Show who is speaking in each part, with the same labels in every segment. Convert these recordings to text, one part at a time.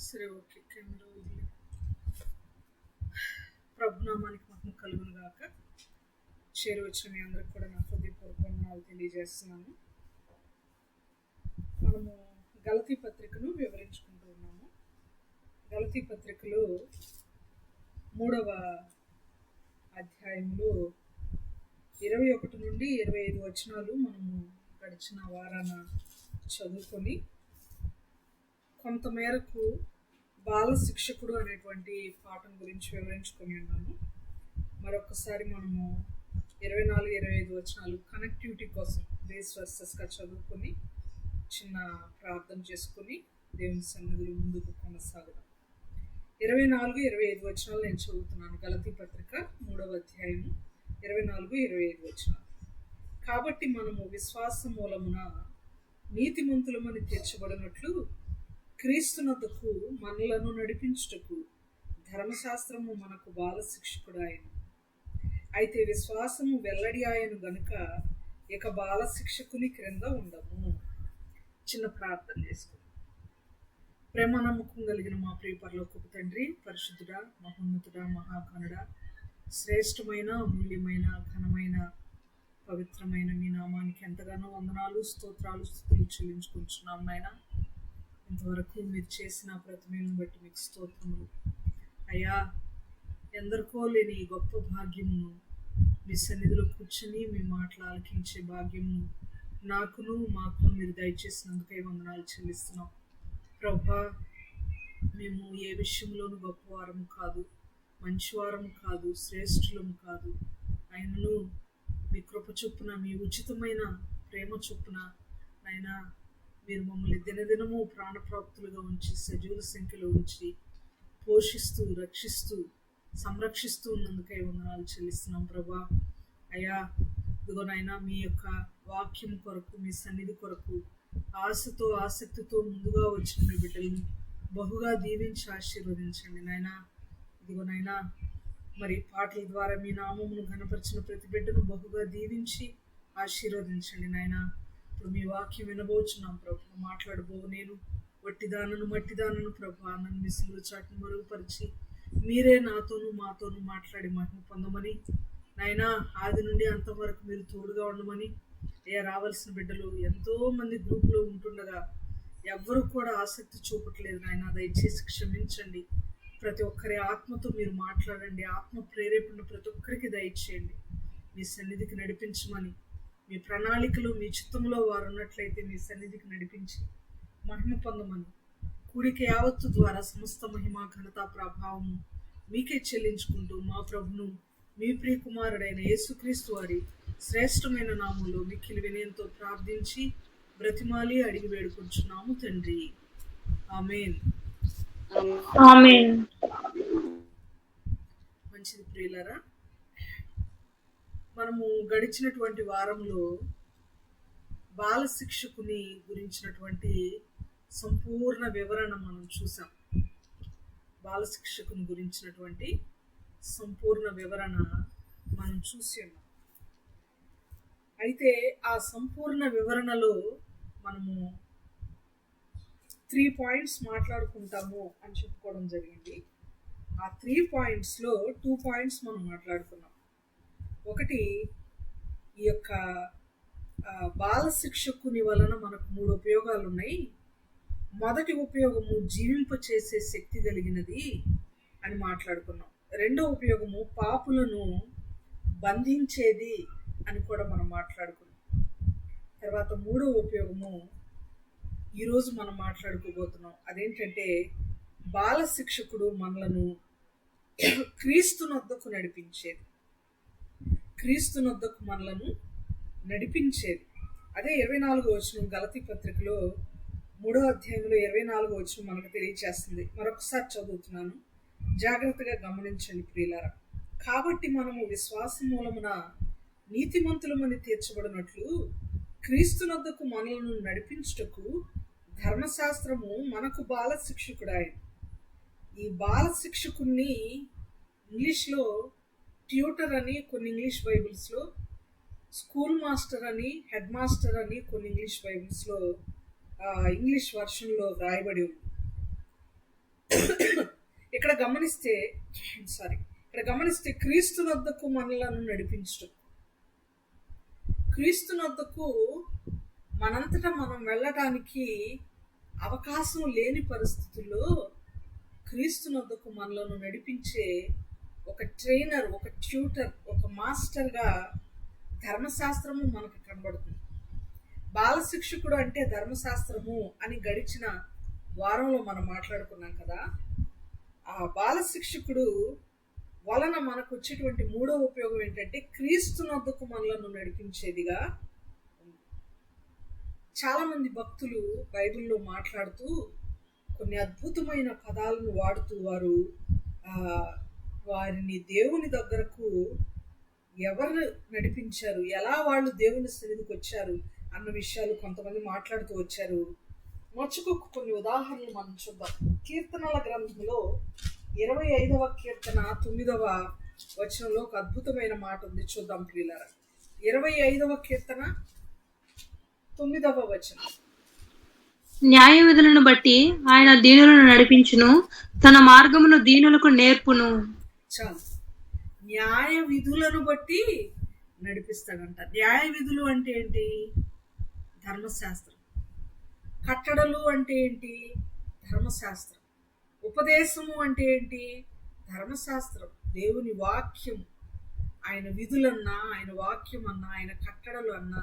Speaker 1: సరే, ఓకే. ప్రభునామానికి మహిమ కలుగును గాక. చేరువచ్చిన మీ అందరికి కూడా నా హృదయపూర్వక వందనాలు తెలియజేస్తున్నాను. మనము గలతీ పత్రికను వివరించుకుంటూ ఉన్నాము. గలతీ పత్రికలో 3వ అధ్యాయంలో 21 నుండి 25 వచనాలు మనము గడిచిన వారాన చదువుకొని కొంతమేరకు బాల శిక్షకుడు అనేటువంటి పాఠం గురించి వివరించుకొని ఉన్నాము. మరొకసారి మనము 24-25 వచనాలు కనెక్టివిటీ కోసం బేస్ వర్సెస్గా చదువుకొని చిన్న ప్రార్థన చేసుకుని దేవుని సన్నిధిలో ముందుకు కొనసాగుదాం. 24-25 వచనాలు నేను చదువుతున్నాను. గలతీ పత్రిక 3వ అధ్యాయము 24-25 వచనాలు. కాబట్టి మనము విశ్వాస మూలమున నీతిమంతులమని తీర్చబడినట్లు క్రీస్తునొద్దకు మనలను నడిపించుటకు ధర్మశాస్త్రము మనకు బాల శిక్షకుడాయను. అయితే విశ్వాసము వెల్లడి ఆయను గనుక ఇక బాల శిక్షకుని క్రింద ఉండము. చిన్న ప్రార్థన చేసుకుందాం. ప్రేమ నమ్మకం కలిగిన మా ప్రియ పరలోకపు తండ్రి, పరిశుద్ధుడా, మహోన్నతుడా, మహాగణుడా, శ్రేష్టమైన, అమూల్యమైన, ఘనమైన, పవిత్రమైన మీ నామానికి ఎంతగానో వందనాలు, స్తోత్రాలు, స్తుతులు చెల్లించుకుంటున్నాం నాయన. ఇంతవరకు మీరు చేసిన ప్రతి మేలును బట్టి మీకు స్తోత్రములు అయ్యా. ఎందరికో లేని ఈ గొప్ప భాగ్యమును మీ సన్నిధిలో కూర్చొని మీ మాటలు ఆలకించే భాగ్యమును నాకును మాకు మీరు దయచేసినందుకై వందనాలు చెల్లిస్తున్నాం ప్రభా. మేము ఏ విషయంలోనూ గొప్పవారము కాదు, మంచివారము కాదు, శ్రేష్ఠులము కాదు. ఆయనను మీ కృప చొప్పున, మీ ఉచితమైన ప్రేమ చొప్పున ఆయన మీరు మమ్మల్ని దినదినము ప్రాణప్రాప్తులుగా ఉంచి, సజీవుల సంఖ్యలో ఉంచి, పోషిస్తూ, రక్షిస్తూ, సంరక్షిస్తూ ఉన్నందుకై వందనాలు చెల్లిస్తున్నాం ప్రభా. అయ్యా, ఇదిగోనైనా మీ యొక్క వాక్యం కొరకు, మీ సన్నిధి కొరకు ఆశతో, ఆసక్తితో ముందుగా వచ్చిన మీ బిడ్డలను బహుగా దీవించి ఆశీర్వదించండి నాయన. ఇదిగోనైనా మరి పాటల ద్వారా మీ నామమును ఘనపరిచిన ప్రతి బిడ్డను బహుగా దీవించి ఆశీర్వదించండి నాయన. ఇప్పుడు మీ వాక్యం వినబోచున్నాం ప్రభు. మాట్లాడబో నేను వట్టిదానను మట్టిదానను ప్రభా. నన్ను మీ సిలువ చాటును మరుగుపరిచి మీరే నాతోనూ మాతోనూ మాట్లాడి మహిమ పొందమని నాయనా, ఆది నుండి అంతవరకు మీరు తోడుగా ఉండమని. అయ్యా, రావాల్సిన బిడ్డలు ఎంతో మంది గ్రూపులో ఉంటుండగా ఎవ్వరు కూడా ఆసక్తి చూపట్లేదు నాయన. దయచేసి క్షమించండి. ప్రతి ఒక్కరి ఆత్మతో మీరు మాట్లాడండి. ఆత్మ ప్రేరేపణ ప్రతి ఒక్కరికి దయచేయండి. మీ సన్నిధికి నడిపించమని, మీ ప్రణాళికలు, మీ చిత్తంలో వారు ఉన్నట్లయితే మీ సన్నిధికి నడిపించి మహిమ పొందమని, కూడిక యావత్తు ద్వారా సమస్త మహిమ, ఘనత, ప్రభావము మీకే చెల్లించుకుంటూ మా ప్రభును, మీ ప్రియ కుమారుడైన యేసుక్రీస్తు వారి శ్రేష్టమైన నామంలో మిక్కిలి వినయంతో ప్రార్థించి బ్రతిమాలి అడిగి వేడుకొంచున్నాము తండ్రి. ఆమేన్.
Speaker 2: ఆమేన్.
Speaker 1: మంచిది ప్రియులారా, మనము గడిచినటువంటి వారంలో బాల శిక్షకుని గురించినటువంటి సంపూర్ణ వివరణ మనం చూసాం. బాల శిక్షకుని గురించినటువంటి సంపూర్ణ వివరణ మనం చూసి ఉన్నాం. అయితే ఆ సంపూర్ణ వివరణలో మనము 3 పాయింట్స్ మాట్లాడుకుంటాము అని చెప్పుకోవడం జరిగింది. ఆ 3 పాయింట్స్లో 2 పాయింట్స్ మనం మాట్లాడుకున్నాం. ఒకటి, ఈ యొక్క బాల శిక్షకుని వలన మనకు 3 ఉపయోగాలు ఉన్నాయి. మొదటి ఉపయోగము జీవింపచేసే శక్తి కలిగినది అని మాట్లాడుకున్నాం. రెండో ఉపయోగము పాపులను బంధించేది అని కూడా మనం మాట్లాడుకున్నాం. తర్వాత మూడో ఉపయోగము ఈరోజు మనం మాట్లాడుకోబోతున్నాం. అదేంటంటే బాల శిక్షకుడు మనలను క్రీస్తునొద్దకు నడిపించేది. క్రీస్తునొద్దకు మనలను నడిపించేది. అదే 24వ వచనం గలతీ పత్రికలో 3వ అధ్యాయంలో 24వ వచనం మనకు తెలియజేస్తుంది. మరొకసారి చదువుతున్నాను, జాగ్రత్తగా గమనించండి ప్రియులారా. కాబట్టి మనము విశ్వాస మూలమున నీతిమంతులమని తీర్చబడినట్లు క్రీస్తునొద్దకు మనలను నడిపించుటకు ధర్మశాస్త్రము మనకు బాల శిక్షకుడాయను. ఈ బాల శిక్షకుని ఇంగ్లీష్లో ట్యూటర్ అని కొన్ని ఇంగ్లీష్ బైబిల్స్లో, స్కూల్ మాస్టర్ అని, హెడ్ మాస్టర్ అని కొన్ని ఇంగ్లీష్ బైబిల్స్లో ఇంగ్లీష్ వర్షన్లో వ్రాయబడి ఉంది. ఇక్కడ గమనిస్తే క్రీస్తునొద్దకు మనలను నడిపించడం, క్రీస్తునొద్దకు మనంతటా మనం వెళ్ళటానికి అవకాశం లేని పరిస్థితుల్లో క్రీస్తునొద్దకు మనలను నడిపించే ఒక ట్రైనర్, ఒక ట్యూటర్, ఒక మాస్టర్గా ధర్మశాస్త్రము మనకు కనబడుతుంది. బాల శిక్షకుడు అంటే ధర్మశాస్త్రము అని గడిచిన వారంలో మనం మాట్లాడుకున్నాం కదా. ఆ బాల శిక్షకుడు వలన మనకు వచ్చేటువంటి మూడవ ఉపయోగం ఏంటంటే క్రీస్తునొద్దకు మనలను నడిపించేదిగా ఉంది. చాలా మంది భక్తులు బైబిల్లో మాట్లాడుతూ కొన్ని అద్భుతమైన పదాలను వాడుతూ వారిని దేవుని దగ్గరకు ఎవరు నడిపించారు, ఎలా వాళ్ళు దేవుని సన్నిధికి వచ్చారు అన్న విషయాలు కొంతమంది మాట్లాడుతూ వచ్చారు. మచ్చుకొక కొన్ని ఉదాహరణలు మనం చూద్దాం. కీర్తనల గ్రంథంలో 25వ కీర్తన 9వ వచనంలో ఒక అద్భుతమైన మాట ఉంది, చూద్దాం ప్రియులారా. 25వ కీర్తన 9వ వచనం.
Speaker 2: న్యాయ విధులను బట్టి ఆయన దీనులను నడిపించును, తన మార్గమును దీనులకు నేర్పును.
Speaker 1: చాలు, న్యాయ విధులను బట్టి నడిపిస్తాడంట. న్యాయ విధులు అంటే ఏంటి? ధర్మశాస్త్రం. కట్టడలు అంటే ఏంటి? ధర్మశాస్త్రం. ఉపదేశము అంటే ఏంటి? ధర్మశాస్త్రం. దేవుని వాక్యం, ఆయన విధులన్నా, ఆయన వాక్యం అన్నా, ఆయన కట్టడలు అన్నా,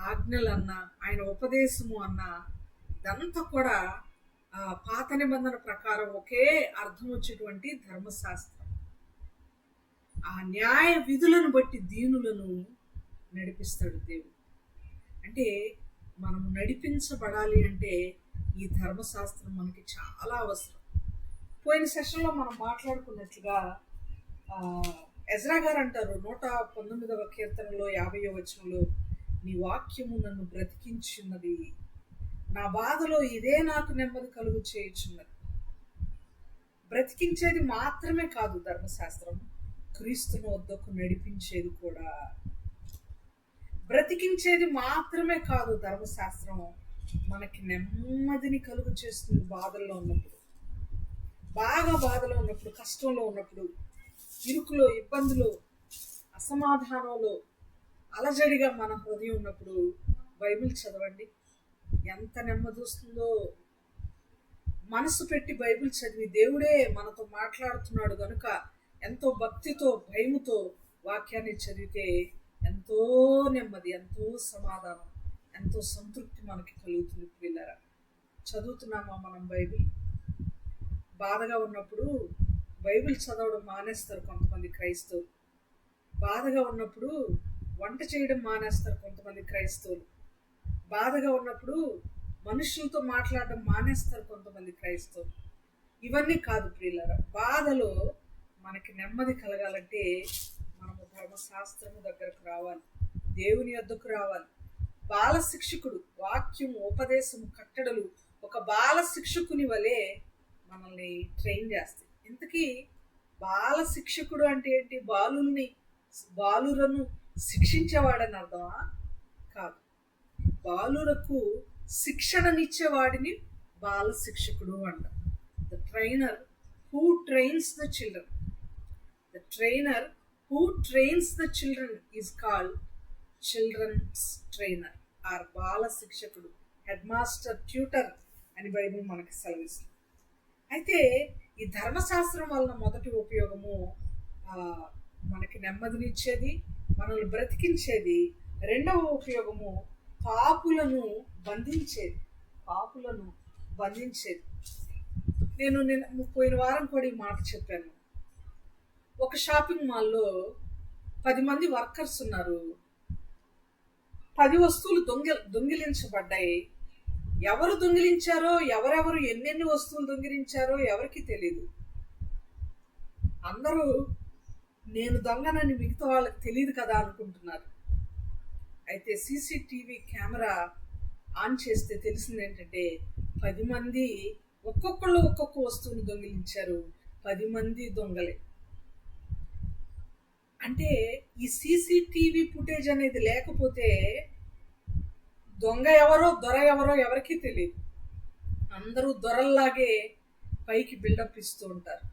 Speaker 1: ఆజ్ఞలన్నా, ఆయన ఉపదేశము అన్నా, ఇదంతా కూడా పాత నిబంధన ప్రకారం ఒకే అర్థం వచ్చేటువంటి ధర్మశాస్త్రం. ఆ న్యాయ విధులను బట్టి దీనులను నడిపిస్తాడు దేవుడు. అంటే మనం నడిపించబడాలి అంటే ఈ ధర్మశాస్త్రం మనకి చాలా అవసరం. పోయిన సెషన్లో మనం మాట్లాడుకున్నట్లుగా ఎజ్రా గారు అంటారు 119వ కీర్తనలో 50వ వచనంలో, నీ వాక్యము నన్ను బ్రతికించున్నది, నా బాధలో ఇదే నాకు నెమ్మది కలుగు చేయుచున్నది. బ్రతికించేది మాత్రమే కాదు ధర్మశాస్త్రం, క్రీస్తుని వద్దకు నడిపించేది కూడా. బ్రతికించేది మాత్రమే కాదు ధర్మశాస్త్రం, మనకి నెమ్మదిని కలుగు చేస్తుంది. బాధల్లో ఉన్నప్పుడు, బాగా బాధలో ఉన్నప్పుడు, కష్టంలో ఉన్నప్పుడు, ఇరుకులో, ఇబ్బందులు, అసమాధానంలో, అలజడిగా మన హృదయం ఉన్నప్పుడు బైబిల్ చదవండి, ఎంత నెమ్మది వస్తుందో. మనసు పెట్టి బైబిల్ చదివి దేవుడే మనతో మాట్లాడుతున్నాడు కనుక ఎంతో భక్తితో, భయముతో వాక్యాన్ని చదివితే ఎంతో నెమ్మది, ఎంతో సమాధానం, ఎంతో సంతృప్తి మనకి కలుగుతుంది. పిల్లరా, చదువుతున్నామా మనం బైబిల్? బాధగా ఉన్నప్పుడు బైబిల్ చదవడం మానేస్తారు కొంతమంది క్రైస్తవులు. బాధగా ఉన్నప్పుడు వంట చేయడం మానేస్తారు కొంతమంది క్రైస్తవులు. బాధగా ఉన్నప్పుడు మనుషులతో మాట్లాడడం మానేస్తారు కొంతమంది క్రైస్తవులు. ఇవన్నీ కాదు ప్రియులారా, బాధలో మనకి నెమ్మది కలగాలంటే మనము ధర్మశాస్త్రము దగ్గరకు రావాలి, దేవుని యొద్దకు రావాలి. బాల శిక్షకుడు వాక్యము, ఉపదేశము, కట్టడలు ఒక బాల శిక్షకుని వలె మనల్ని ట్రైన్ చేస్తాయి. ఇంతకీ బాల శిక్షకుడు అంటే ఏంటి? బాలులను శిక్షించేవాడని అర్థమా? కాదు. బాలులకు శిక్షణనిచ్చేవాడిని బాల శిక్షకుడు అంట. The trainer who trains the children, the trainer who trains the children is called children's trainer or బాల శిక్షకుడు, హెడ్ మాస్టర్, ట్యూటర్ అని బైబిల్ మనకి సెలవిస్తుంది. అయితే ఈ ధర్మశాస్త్రం వలన మొదటి ఉపయోగము మనకి నెమ్మదినిచ్చేది, మనల్ని బ్రతికించేది. రెండవ ఉపయోగము పాపులను బంధించేది. నేను పోయిన వారం కూడా ఈ మాట చెప్పాను. ఒక షాపింగ్ మాల్లో 10 మంది వర్కర్స్ ఉన్నారు. 10 వస్తువులు దొంగిలించబడ్డాయి. ఎవరు దొంగిలించారో, ఎవరెవరు ఎన్నెన్ని వస్తువులు దొంగిలించారో ఎవరికి తెలియదు. అందరూ నేను దొంగనని మిగతా వాళ్ళకి తెలియదు కదా అనుకుంటున్నారు. అయితే సీసీటీవీ కెమెరా ఆన్ చేస్తే తెలిసింది ఏంటంటే 10 మంది ఒక్కొక్కళ్ళు ఒక్కొక్క వస్తువుని దొంగిలించారు. 10 మంది దొంగలే. అంటే ఈ సీసీటీవీ ఫుటేజ్ అనేది లేకపోతే దొంగ ఎవరో, దొర ఎవరో ఎవరికీ తెలియదు. అందరూ దొరల్లాగే పైకి బిల్డప్ ఇస్తూ ఉంటారు.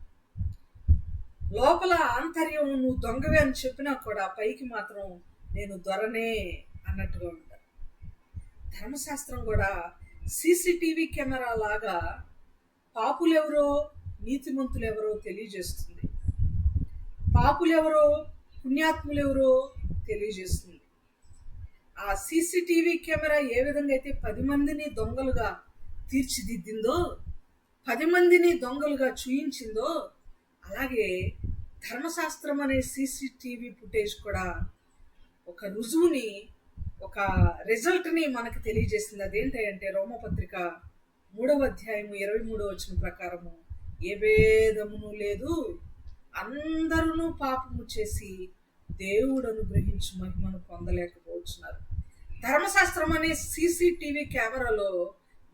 Speaker 1: లోపల ఆంతర్యం నువ్వు దొంగవే అని చెప్పినా కూడా పైకి మాత్రం నేను దొరనే అన్నట్టుగా ఉంటారు. ధర్మశాస్త్రం కూడా సీసీటీవీ కెమెరా లాగా పాపులెవరో నీతిమంతులెవరో తెలియజేస్తుంది, పాపులెవరో పుణ్యాత్ములెవరో తెలియజేస్తుంది. ఆ సీసీటీవీ కెమెరా ఏ విధంగా అయితే 10 మందిని దొంగలుగా తీర్చిదిద్దిందో, 10 మందిని దొంగలుగా చూయించిందో, అలాగే ధర్మశాస్త్రం అనే సీసీటీవీ ఫుటేజ్ కూడా ఒక రుజువుని, ఒక రిజల్ట్ని మనకు తెలియజేసింది. అదేంటంటే రోమపత్రిక 3వ అధ్యాయము 23వ వచనం ప్రకారము, ఏ భేదమును లేదు, అందరూ పాపము చేసి దేవుడు అనుగ్రహించి మహిమను పొందలేకపోతున్నారు. ధర్మశాస్త్రం అనే సీసీటీవీ కెమెరాలో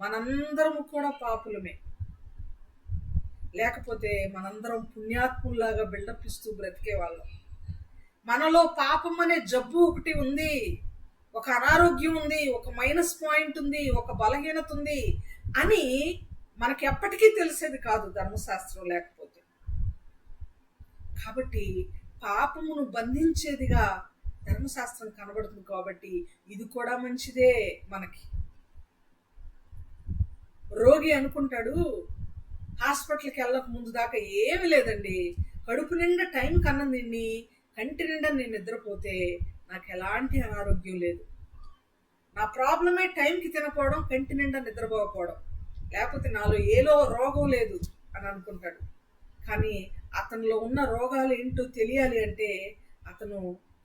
Speaker 1: మనందరము కూడా పాపులమే, లేకపోతే మనందరం పుణ్యాత్ముల్లాగా బిల్డప్ ఇస్తూ బ్రతికే వాళ్ళం. మనలో పాపం అనే జబ్బు ఒకటి ఉంది, ఒక అనారోగ్యం ఉంది, ఒక మైనస్ పాయింట్ ఉంది, ఒక బలహీనత ఉంది అని మనకి ఎప్పటికీ తెలిసేది కాదు ధర్మశాస్త్రం లేకపోతే. కాబట్టి పాపమును బంధించేదిగా ధర్మశాస్త్రం కనబడుతుంది. కాబట్టి ఇది కూడా మంచిదే. మనకి రోగి అనుకుంటాడు, హాస్పిటల్కి వెళ్ళక ముందు దాకా ఏమి లేదండి, కడుపు నిండా టైం కన్నా తిని కంటి నిండా నేను నిద్రపోతే నాకు ఎలాంటి అనారోగ్యం లేదు, నా ప్రాబ్లమే టైంకి తినకపోవడం, కంటి నిండా నిద్రపోకపోవడం, లేకపోతే నాలో ఏలో రోగం లేదు అని అనుకుంటాడు. కానీ అతనిలో ఉన్న రోగాలు ఏంటో తెలియాలి అంటే అతను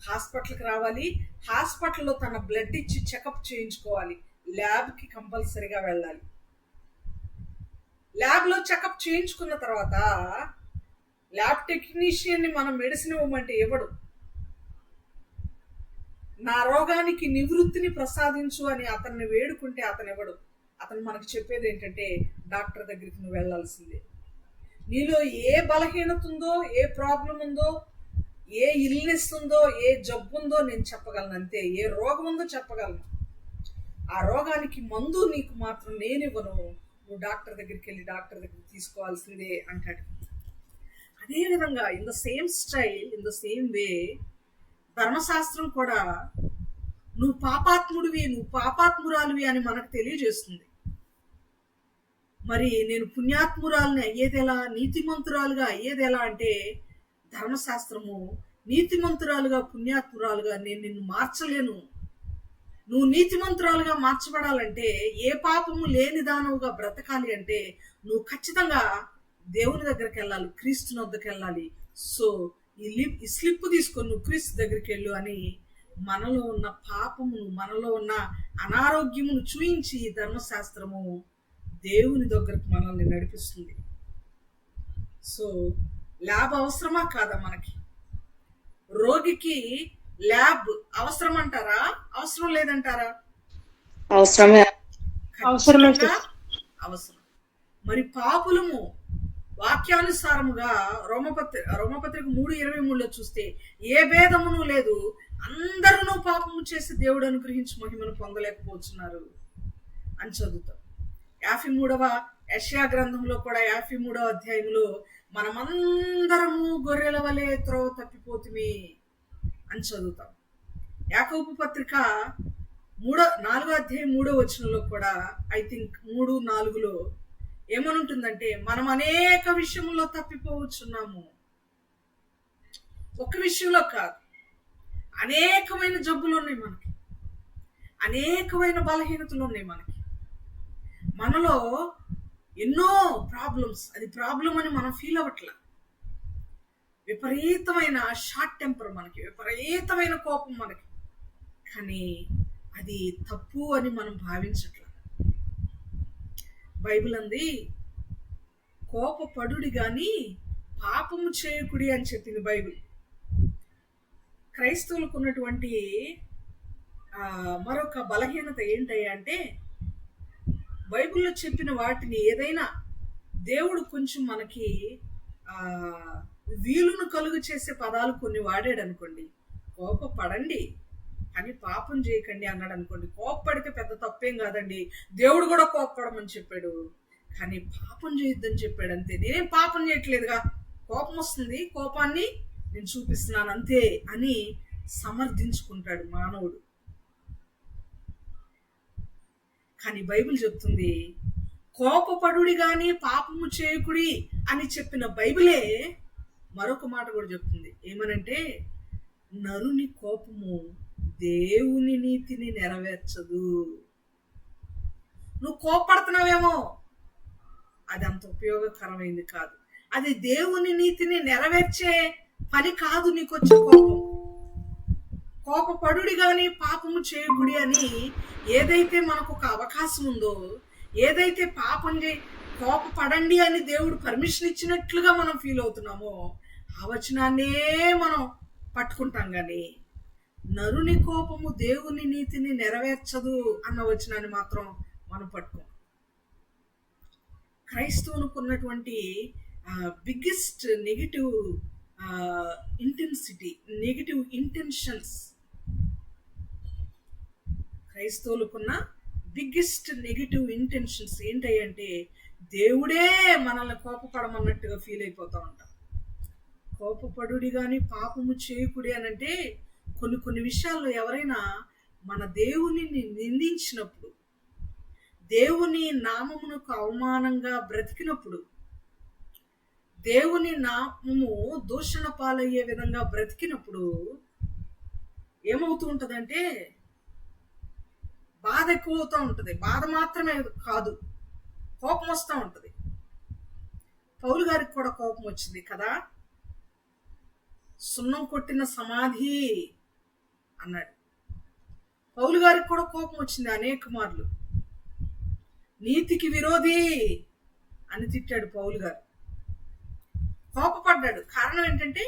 Speaker 1: హాస్పిటల్కి రావాలి, హాస్పిటల్లో తన బ్లడ్ ఇచ్చి చెకప్ చేయించుకోవాలి, ల్యాబ్కి కంపల్సరీగా వెళ్ళాలి. ల్యాబ్లో చెకప్ చేయించుకున్న తర్వాత ల్యాబ్ టెక్నీషియన్ని మనం మెడిసిన్ ఇవ్వమంటే ఇవ్వడు. నా రోగానికి నివృత్తిని ప్రసాదించు అని అతన్ని వేడుకుంటే అతను ఇవ్వడు. అతను మనకు చెప్పేది ఏంటంటే డాక్టర్ దగ్గరికి నువ్వు వెళ్ళాల్సిందే. నీలో ఏ బలహీనత ఉందో, ఏ ప్రాబ్లం ఉందో, ఏ ఇల్నెస్ ఉందో, ఏ జబ్బు ఉందో నేను చెప్పగలను అంతే. ఏ రోగం ఉందో చెప్పగలను. ఆ రోగానికి మందు నీకు మాత్రం నేను ఇవ్వను, నువ్వు డాక్టర్ దగ్గరికి వెళ్ళి డాక్టర్ దగ్గరికి తీసుకోవాల్సిందే అంటాడు. అదేవిధంగా in the same style, in the same way ధర్మశాస్త్రం కూడా నువ్వు పాపాత్ముడివి, నువ్వు పాపాత్మురాలివి అని మనకు తెలియజేస్తుంది. మరి నేను పుణ్యాత్మురాలని అయ్యేదెలా, నీతిమంతురాలుగా అయ్యేదెలా అంటే ధర్మశాస్త్రము నీతిమంతురాలుగా పుణ్యాత్మురాలుగా నేను నిన్ను మార్చలేను. నువ్వు నీతిమంతురాలుగా మార్చబడాలంటే, ఏ పాపము లేని దానవుగా బ్రతకాలి అంటే నువ్వు ఖచ్చితంగా దేవుని దగ్గరికి వెళ్ళాలి, క్రీస్తు వద్దకు వెళ్ళాలి. సో ఈ స్లిప్ తీసుకొని నువ్వు క్రీస్తు దగ్గరికి వెళ్ళు అని మనలో ఉన్న పాపమును, మనలో ఉన్న అనారోగ్యమును చూయించి ధర్మశాస్త్రము దేవుని దగ్గరకు మనల్ని నడిపిస్తుంది. సో ల్యాబ్ అవసరమా కాదా మనకి? రోగికి ల్యాబ్ అవసరం అంటారా, అవసరం లేదంటారా?
Speaker 2: అవసరమే.
Speaker 1: అవసరం. మరి పాపులము వాక్యానుసారముగా రోమపత్రిక 3:23లో చూస్తే ఏ భేదమును లేదు, అందరూ పాపము చేసి దేవుడు అనుగ్రహించి మహిమను పొందలేకపోతున్నారు అని చదువుతాం. 53వ యెషయా గ్రంథంలో కూడా 53వ అధ్యాయంలో మనమందరము గొర్రెల వలె త్రోవ తప్పిపోతుమి అని చదువుతాం. యాకోబు పత్రిక 4వ అధ్యాయం 3వ వచనంలో కూడా ఐ థింక్ 3:4లో ఏమనుంటుందంటే మనం అనేక విషయంలో తప్పిపోవచ్చున్నాము. ఒక విషయంలో కాదు, అనేకమైన జబ్బులు ఉన్నాయి మనకి, అనేకమైన బలహీనతలు ఉన్నాయి మనకి, మనలో ఎన్నో ప్రాబ్లమ్స్. అది ప్రాబ్లం అని మనం ఫీల్ అవ్వట్లా. విపరీతమైన షార్ట్ టెంపర్ మనకి, విపరీతమైన కోపం మనకి, కానీ అది తప్పు అని మనం భావించట్లా. బైబిల్ అంది కోపపడుడి గాని పాపము చేయకుడి అని చెప్పింది బైబిల్. క్రైస్తవులకు ఉన్నటువంటి మరొక బలహీనత ఏంటయ్యా అంటే, బైబిల్లో చెప్పిన వాటిని ఏదైనా దేవుడు కొంచెం మనకి వీలును కలుగు చేసే పదాలు కొన్ని వాడాడు అనుకోండి, కోపపడండి కానీ పాపం చేయకండి అన్నాడు అనుకోండి, కోపపడితే పెద్ద తప్పేం కాదండి, దేవుడు కూడా కోపపడమని చెప్పాడు. కానీ పాపం చేయొద్దని చెప్పాడు అంతే. నేనేం పాపం చేయట్లేదుగా, కోపం వస్తుంది, కోపాన్ని నేను చూపిస్తున్నాను అంతే అని సమర్థించుకుంటాడు మానవుడు. కానీ బైబిల్ చెప్తుంది కోపపడుడి గాని పాపము చేయకుడి అని చెప్పిన బైబిలే మరొక మాట కూడా చెప్తుంది. ఏమనంటే నరుని కోపము దేవుని నీతిని నెరవేర్చదు. నువ్వు కోపడుతున్నావేమో, అది అంత ఉపయోగకరమైంది కాదు. అది దేవుని నీతిని నెరవేర్చే పని కాదు. నీకు వచ్చే కోపం, కోపపడుడి గాని పాపము చేయకుడి అని ఏదైతే మనకు ఒక అవకాశం ఉందో, ఏదైతే పాపం కోపపడండి అని దేవుడు పర్మిషన్ ఇచ్చినట్లుగా మనం ఫీల్ అవుతున్నామో ఆ వచనాన్నే మనం పట్టుకుంటాం. కానీ నరుని కోపము దేవుని నీతిని నెరవేర్చదు అన్న వచనాన్ని మాత్రం మనం పట్టుకోం. క్రైస్తవునికి ఉన్నటువంటి biggest negative intensity, negative intentions, క్రైస్తవులకున్న బిగ్గెస్ట్ నెగిటివ్ ఇంటెన్షన్స్ ఏంటంటే దేవుడే మనల్ని కోపపడమన్నట్టుగా ఫీల్ అయిపోతూ ఉంటాం. కోపపడుడి కానీ పాపము చేయకుడి అని అంటే కొన్ని విషయాల్లో ఎవరైనా మన దేవుని నిందించినప్పుడు, దేవుని నామమునకు అవమానంగా బ్రతికినప్పుడు, దేవుని నామము దూషణ పాలయ్యే విధంగా బ్రతికినప్పుడు ఏమవుతూ ఉంటుందంటే బాధ ఎక్కువ అవుతూ ఉంటుంది. బాధ మాత్రమే కాదు, కోపం వస్తూ ఉంటుంది. పౌలు గారికి కూడా కోపం వచ్చింది కదా. సున్నం కొట్టిన సమాధి అన్నాడు. పౌలు గారికి కూడా కోపం వచ్చింది అనేక మార్లు. నీతికి విరోధి అని తిట్టాడు పౌలు గారు, కోపపడ్డాడు. కారణం ఏంటంటే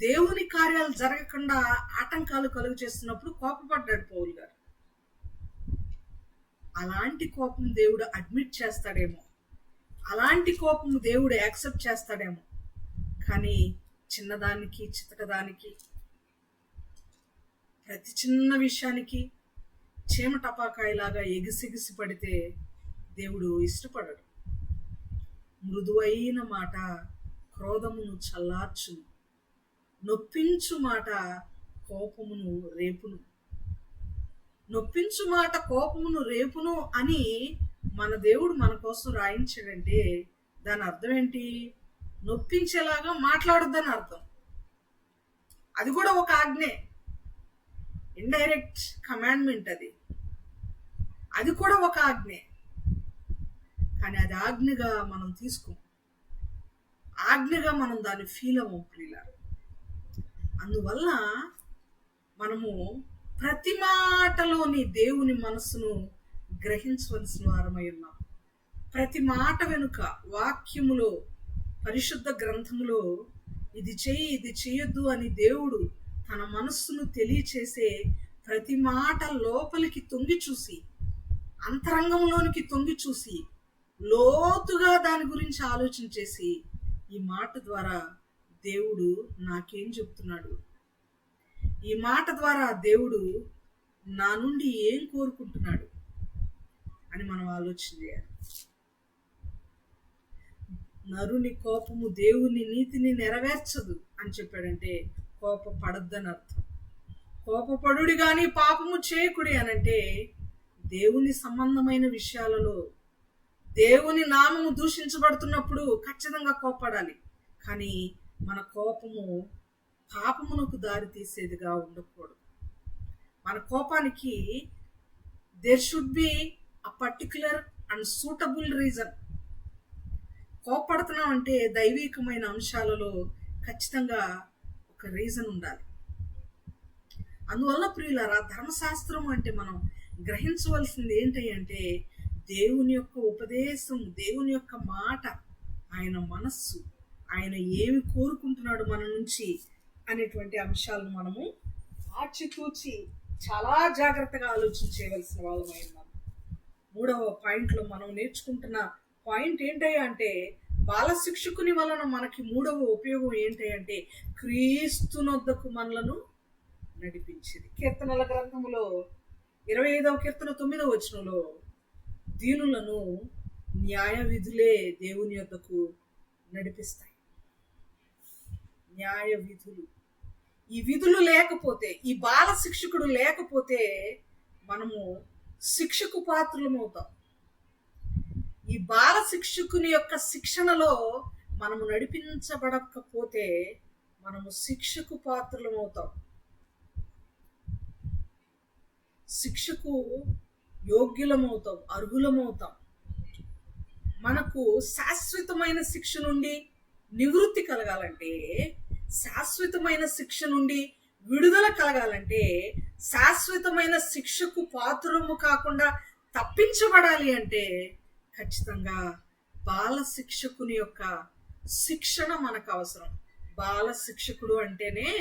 Speaker 1: దేవుని కార్యాలు జరగకుండా ఆటంకాలు కలుగు చేస్తున్నప్పుడు కోపపడ్డాడు పౌలు గారు. అలాంటి కోపం దేవుడు అడ్మిట్ చేస్తాడేమో, అలాంటి కోపం దేవుడు యాక్సెప్ట్ చేస్తాడేమో. కానీ చిన్నదానికి చితకదానికి, ప్రతి చిన్న విషయానికి చీమ టపాకాయలాగా ఎగిసిగిసి పడితే దేవుడు ఇష్టపడడు. మృదువైన మాట క్రోధమును చల్లార్చును, నొప్పించు మాట కోపమును రేపును. నొప్పించు మాట కోపమును రేపును అని మన దేవుడు మన కోసం రాయించాడంటే దాని అర్థం ఏంటి? నొప్పించేలాగా మాట్లాడొద్దని అర్థం. అది కూడా ఒక ఆజ్ఞే, ఇండైరెక్ట్ కమాండ్మెంట్. అది కూడా ఒక ఆజ్ఞే. కానీ అది ఆజ్ఞగా మనం తీసుకోం, ఆజ్ఞగా మనం దాన్ని ఫీల్ అవ్వం ప్రియులారా. అందువల్ల మనము ప్రతి మాటలోని దేవుని మనస్సును గ్రహించవలసిన వారమై ఉన్నాం. ప్రతి మాట వెనుక వాక్యములో, పరిశుద్ధ గ్రంథములో ఇది చెయ్యి, ఇది చెయ్యొద్దు అని దేవుడు తన మనస్సును తెలియచేసే ప్రతి మాట లోపలికి తొంగి చూసి, అంతరంగంలోనికి తొంగి చూసి, లోతుగా దాని గురించి ఆలోచన చేసి, ఈ మాట ద్వారా దేవుడు నాకేం చెప్తున్నాడు, ఈ మాట ద్వారా దేవుడు నా నుండి ఏం కోరుకుంటున్నాడు అని మనం ఆలోచన చేయాలి. నరుని కోపము దేవుని నీతిని నెరవేర్చదు అని చెప్పాడంటే కోపపడద్దని అర్థం. కోపపడుడి కానీ పాపము చేయకుడి అనంటే దేవుని సంబంధమైన విషయాలలో, దేవుని నామము దూషించబడుతున్నప్పుడు ఖచ్చితంగా కోపపడాలి. కానీ మన కోపము పాపమునకు దారి తీసేదిగా ఉండకూడదు. మన కోపానికి there should be a particular and suitable reason. కోపడుతున్నాం అంటే దైవికమైన అంశాలలో ఖచ్చితంగా ఒక రీజన్ ఉండాలి. అందువల్ల ప్రియులారా, ధర్మశాస్త్రం అంటే మనం గ్రహించవలసింది ఏంటి అంటే దేవుని యొక్క ఉపదేశం, దేవుని యొక్క మాట, ఆయన మనస్సు, ఆయన ఏమి కోరుకుంటున్నాడు మన నుంచి అనేటువంటి అంశాలను మనము ఆచితూచి చాలా జాగ్రత్తగా ఆలోచన చేయవలసిన వాళ్ళమై ఉన్నాం. 3వ పాయింట్లో మనం నేర్చుకుంటున్న పాయింట్ ఏంటి అంటే బాల శిక్షకుని వలన మనకి 3వ ఉపయోగం ఏంటి అంటే క్రీస్తునొద్దకు మనలను నడిపించింది. కీర్తనల గ్రంథములో 25వ కీర్తన 9వ వచనంలో దీనులను న్యాయ విధులే దేవుని యొద్దకు నడిపిస్తాయి. న్యాయ విధులు, ఈ విధులు లేకపోతే, ఈ బాల శిక్షకుడు లేకపోతే మనము శిక్షకు పాత్రులమవుతాం. ఈ బాల శిక్షకుని యొక్క శిక్షణలో మనము నడిపించబడకపోతే మనము శిక్షకు పాత్రులమవుతాం. శిక్షకు యోగ్యులమవుతాం, అర్హులమవుతాం. మనకు శాశ్వతమైన శిక్ష నుండి నివృత్తి కలగాలంటే, శాశ్వతమైన శిక్ష నుండి విడుదల కలగాలంటే, శాశ్వతమైన శిక్షకు పాత్రము కాకుండా తప్పించబడాలి అంటే ఖచ్చితంగా బాల శిక్షకుని యొక్క శిక్షణ మనకు అవసరం. బాల శిక్షకుడు అంటేనే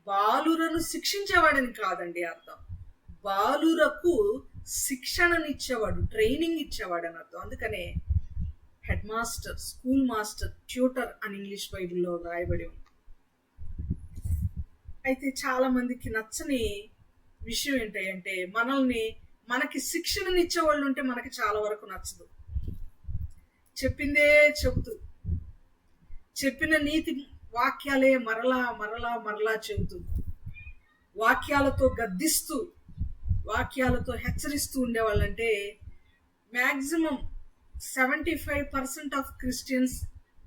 Speaker 1: బాలురను శిక్షించేవాడని కాదండి అర్థం. బాలురకు శిక్షణనిచ్చేవాడు, ట్రైనింగ్ ఇచ్చేవాడు అని అర్థం. అందుకనే head master, school master, tutor అని ఇంగ్లీష్ బైబిల్లో రాయబడి ఉంది. అయితే చాలా మందికి నచ్చని విషయం ఏంటంటే, మనకి శిక్షణనిచ్చే వాళ్ళు ఉంటే మనకి చాలా వరకు నచ్చదు. చెప్పిందే చెబుతూ, చెప్పిన నీతి వాక్యాలే మరలా మరలా మరలా చెబుతూ, వాక్యాలతో గద్దిస్తూ, వాక్యాలతో హెచ్చరిస్తూ ఉండేవాళ్ళంటే maximum 75% of Christians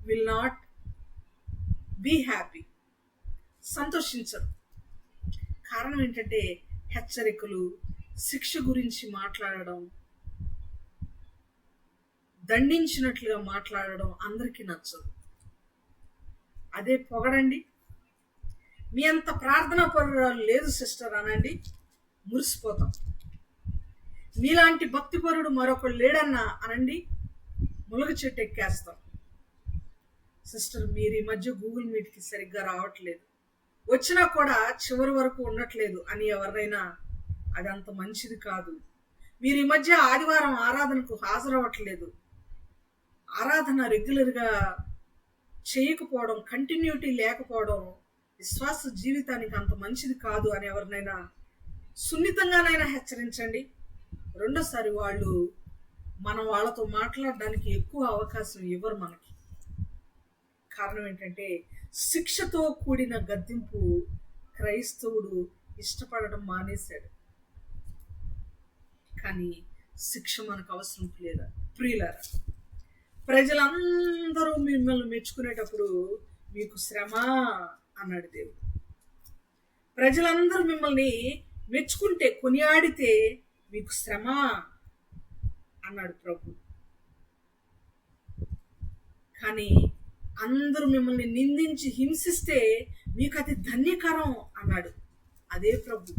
Speaker 1: will not be happy, సంతోషించరు. కారణం ఏంటంటే హెచ్చరికలు, శిక్ష గురించి మాట్లాడడం, దండించినట్లుగా మాట్లాడడం అందరికీ నచ్చదు. అదే పొగడండి, మీ అంత ప్రార్థనా పరురాలు లేదు సిస్టర్ అనండి, మురిసిపోతాం. మీలాంటి భక్తిపరుడు మరొకడు లేడన్నా అనండి, ములగ చెట్టు ఎక్కేస్తాం. సిస్టర్ మీరు ఈ మధ్య గూగుల్ మీట్కి సరిగ్గా రావట్లేదు, వచ్చినా కూడా చివరి వరకు ఉండట్లేదు అని ఎవరైనా అది అంత మంచిది కాదు. మీరు ఈ మధ్య ఆదివారం ఆరాధనకు హాజరవ్వట్లేదు, ఆరాధన రెగ్యులర్గా చేయకపోవడం, కంటిన్యూటీ లేకపోవడం విశ్వాస జీవితానికి అంత మంచిది కాదు అని ఎవరినైనా సున్నితంగానైనా హెచ్చరించండి. రెండోసారి మనం వాళ్ళతో మాట్లాడడానికి ఎక్కువ అవకాశం ఇవ్వరు మనకి. కారణం ఏంటంటే శిక్షతో కూడిన గద్దింపు క్రైస్తవుడు ఇష్టపడడం మానేశాడు. కానీ శిక్ష మనకు అవసరం ప్రియులారా. ప్రజలందరూ మిమ్మల్ని మెచ్చుకునేటప్పుడు మీకు శ్రమ అన్నాడు దేవుడు. ప్రజలందరూ మిమ్మల్ని మెచ్చుకుంటే, కొనియాడితే మీకు శ్రమ అన్నాడు ప్రభు. కానీ అందరూ మిమ్మల్ని నిందించి హింసిస్తే మీకు అది ధన్యకరం అన్నాడు అదే ప్రభు.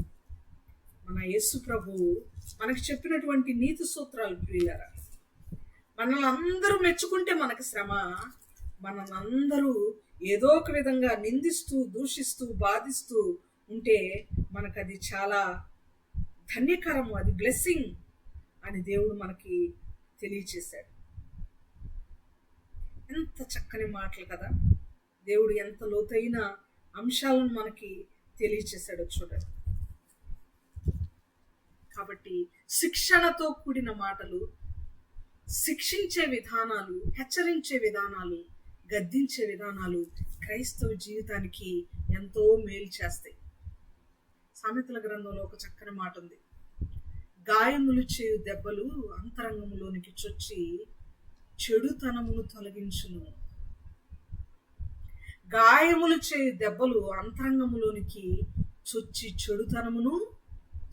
Speaker 1: మన యేసు ప్రభు మనకు చెప్పినటువంటి నీతి సూత్రాలు ప్రియులారా. మనల్ని అందరూ మెచ్చుకుంటే మనకి శ్రమ, మనల్ని అందరూ ఏదో ఒక విధంగా నిందిస్తూ, దూషిస్తూ, బాధిస్తూ ఉంటే మనకు అది చాలా ధన్యకరము, అది బ్లెస్సింగ్ అని దేవుడు మనకి తెలియచేశాడు. ఎంత చక్కని మాటలు కదా! దేవుడు ఎంత లోతైన అంశాలను మనకి తెలియచేశాడో చూడండి. కాబట్టి శిక్షణతో కూడిన మాటలు, శిక్షించే విధానాలు, హెచ్చరించే విధానాలు, గద్దించే విధానాలు క్రైస్తవ జీవితానికి ఎంతో మేలు చేస్తాయి. సామెతల గ్రంథంలో ఒక చక్కని మాట ఉంది, గాయములు చేయు దెబ్బలు అంతరంగములోనికి చొచ్చి చెడుతనమును తొలగించును. గాయములు చేయు దెబ్బలు అంతరంగములోనికి చొచ్చి చెడుతనమును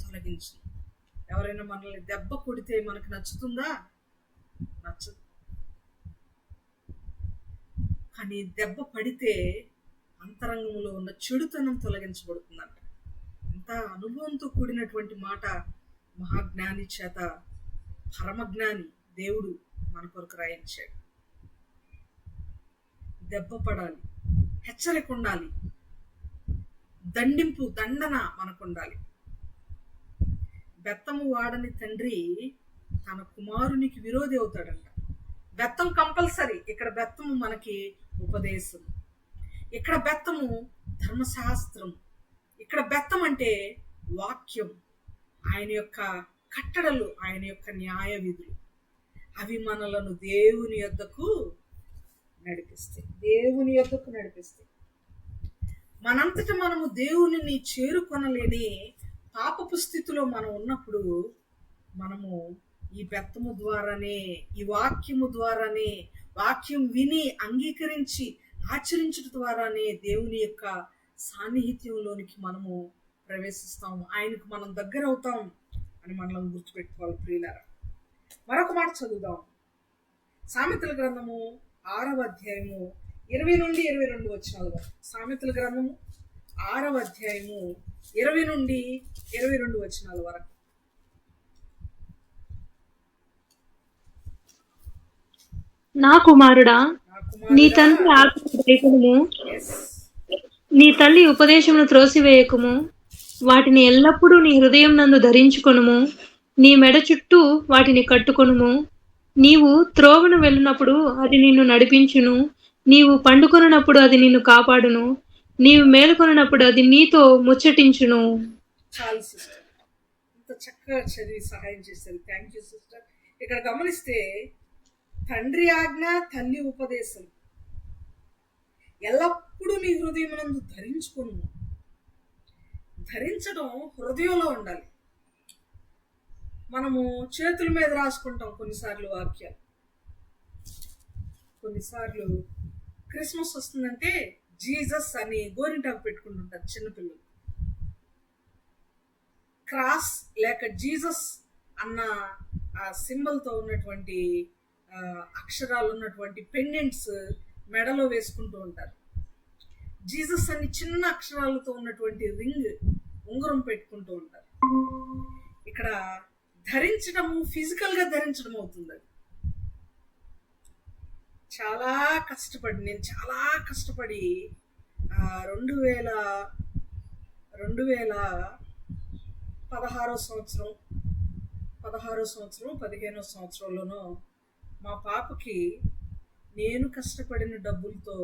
Speaker 1: తొలగించును. ఎవరైనా మనల్ని దెబ్బ కొడితే మనకు నచ్చుతుందా? నచ్చదు. కానీ దెబ్బ పడితే అంతరంగంలో ఉన్న చెడుతనం తొలగించబడుతుందంట. ఎంత అనుభవంతో కూడినటువంటి మాట మహాజ్ఞాని చేత, పరమజ్ఞాని దేవుడు మన కొరకు రాయించాడు. దెబ్బ పడాలి, హెచ్చరిక ఉండాలి, దండన మనకుండాలి. బెత్తము వాడని తండ్రి తన కుమారునికి విరోధి అవుతాడంట. బెత్తం కంపల్సరీ. ఇక్కడ బెత్తము మనకి ఉపదేశం, ఇక్కడ బెత్తము ధర్మశాస్త్రం, ఇక్కడ బెత్తం అంటే వాక్యం, ఆయన యొక్క కట్టడలు, ఆయన యొక్క న్యాయ విధులు. అవి మనలను దేవుని యొద్దకు నడిపిస్తాయి. దేవుని యొద్దకు నడిపిస్తాయి. మనంతట మనము దేవునిని చేరుకొనలేని పాపపు స్థితిలో మనం ఉన్నప్పుడు మనము ఈ బెత్తము ద్వారానే, ఈ వాక్యము ద్వారానే, వాక్యం విని అంగీకరించి ఆచరించడం ద్వారానే దేవుని యొక్క సాన్నిహిత్యంలోనికి మనము ప్రవేశిస్తాము, ఆయనకు మనం దగ్గర అవుతాం అని మనం గుర్తుపెట్టుకోవాలి ప్రియులారా. మరొక మాట చదువుదాం. సామెతల గ్రంథము 6వ అధ్యాయము 20 నుండి 22 వచనాలు వరకు. సామెతల గ్రంథము 6వ అధ్యాయము 20 నుండి 22 వచనాల వరకు.
Speaker 2: నా కుమారుడా, నీ తండ్రి ఆజ్ఞను గైకొనుము, నీ తల్లి ఉపదేశమును త్రోసివేయకుము. వాటిని ఎల్లప్పుడూ నీ హృదయం నందు ధరించుకొనుము, నీ మెడ చుట్టూ వాటిని కట్టుకొనుము. నీవు త్రోవను వెళ్ళినప్పుడు అది నిన్ను నడిపించును, నీవు పండుకొనున్నప్పుడు అది నిన్ను కాపాడును, నీవు మేలుకొనున్నప్పుడు అది నీతో ముచ్చటించును.
Speaker 1: చాలు సిస్టర్, ఇంత చక్కగా చదివి సహాయం చేశారు. Thank you sister. ఇక్కడ గమనిస్తే తండ్రి ఆజ్ఞ, తల్లి ఉపదేశం ఎల్లప్పుడూ నీ హృదయమునందు ధరించుకొను. ధరించడం హృదయంలో ఉండాలి. మనము చేతుల మీద రాసుకుంటాం కొన్నిసార్లు వాక్యాలు. కొన్నిసార్లు క్రిస్మస్ వస్తుందంటే జీసస్ అని గోరింటాకు పెట్టుకుంటుంటారు చిన్నపిల్లలు. క్రాస్ లేక జీసస్ అన్న ఆ సింబల్తో ఉన్నటువంటి అక్షరాలు ఉన్నటువంటి పెండెంట్స్ మెడలో వేసుకుంటూ ఉంటారు. జీసస్ అని చిన్న అక్షరాలతో ఉన్నటువంటి రింగ్, ఉంగరం పెట్టుకుంటూ ఉంటారు. ఇక్కడ ధరించడము ఫిజికల్ గా ధరించడం అవుతుంది. అది చాలా కష్టపడి, నేను చాలా కష్టపడి 2016వ సంవత్సరం 15వ సంవత్సరంలోనో మా పాపకి నేను కష్టపడిన డబ్బులతో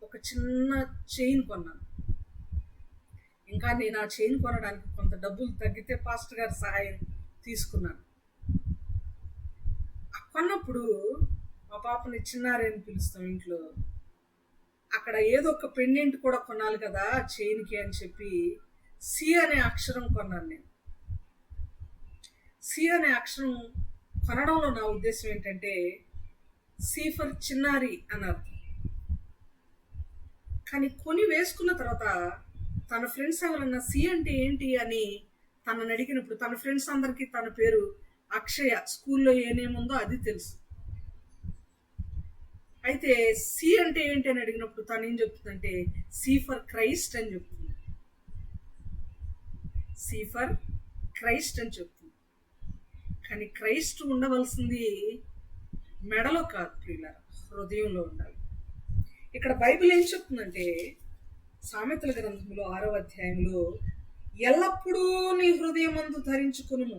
Speaker 1: ఒక చిన్న చైన్ కొన్నాను. ఇంకా నేను ఆ చైన్ కొనడానికి కొంత డబ్బులు తగ్గితే పాస్టర్ గారి సహాయం తీసుకున్నాను. కొన్నప్పుడు మా పాపని చిన్నారి అని పిలుస్తాం ఇంట్లో. అక్కడ ఏదో ఒక పెండెంట్ కూడా కొనాలి కదా చైన్కి అని చెప్పి సి అనే అక్షరం కొన్నాను. నేను సి అనే అక్షరం కొనడంలో నా ఉద్దేశం ఏంటంటే సి ఫర్ చిన్నారి అని అర్థం. కానీ కొని వేసుకున్న తర్వాత తన ఫ్రెండ్స్ ఎవరన్నా సి అంటే ఏంటి అని తనని అడిగినప్పుడు తన ఫ్రెండ్స్ అందరికీ తన పేరు అక్షయ, స్కూల్లో ఏనేముందో అది తెలుసు. అయితే సి అంటే ఏంటి అని అడిగినప్పుడు తను ఏం చెప్తుందంటే సి ఫర్ క్రైస్ట్ అని చెప్తుంది. సి ఫర్ క్రైస్ట్ అని చెప్తుంది. కానీ క్రైస్ట్ ఉండవలసింది మెడలో కాదు ప్రియులారా, హృదయంలో ఉండాలి. ఇక్కడ బైబిల్ ఏం చెప్తుందంటే సామెతల గ్రంథంలో 6వ అధ్యాయంలో ఎల్లప్పుడూ నీ హృదయమందు ధరించుకును.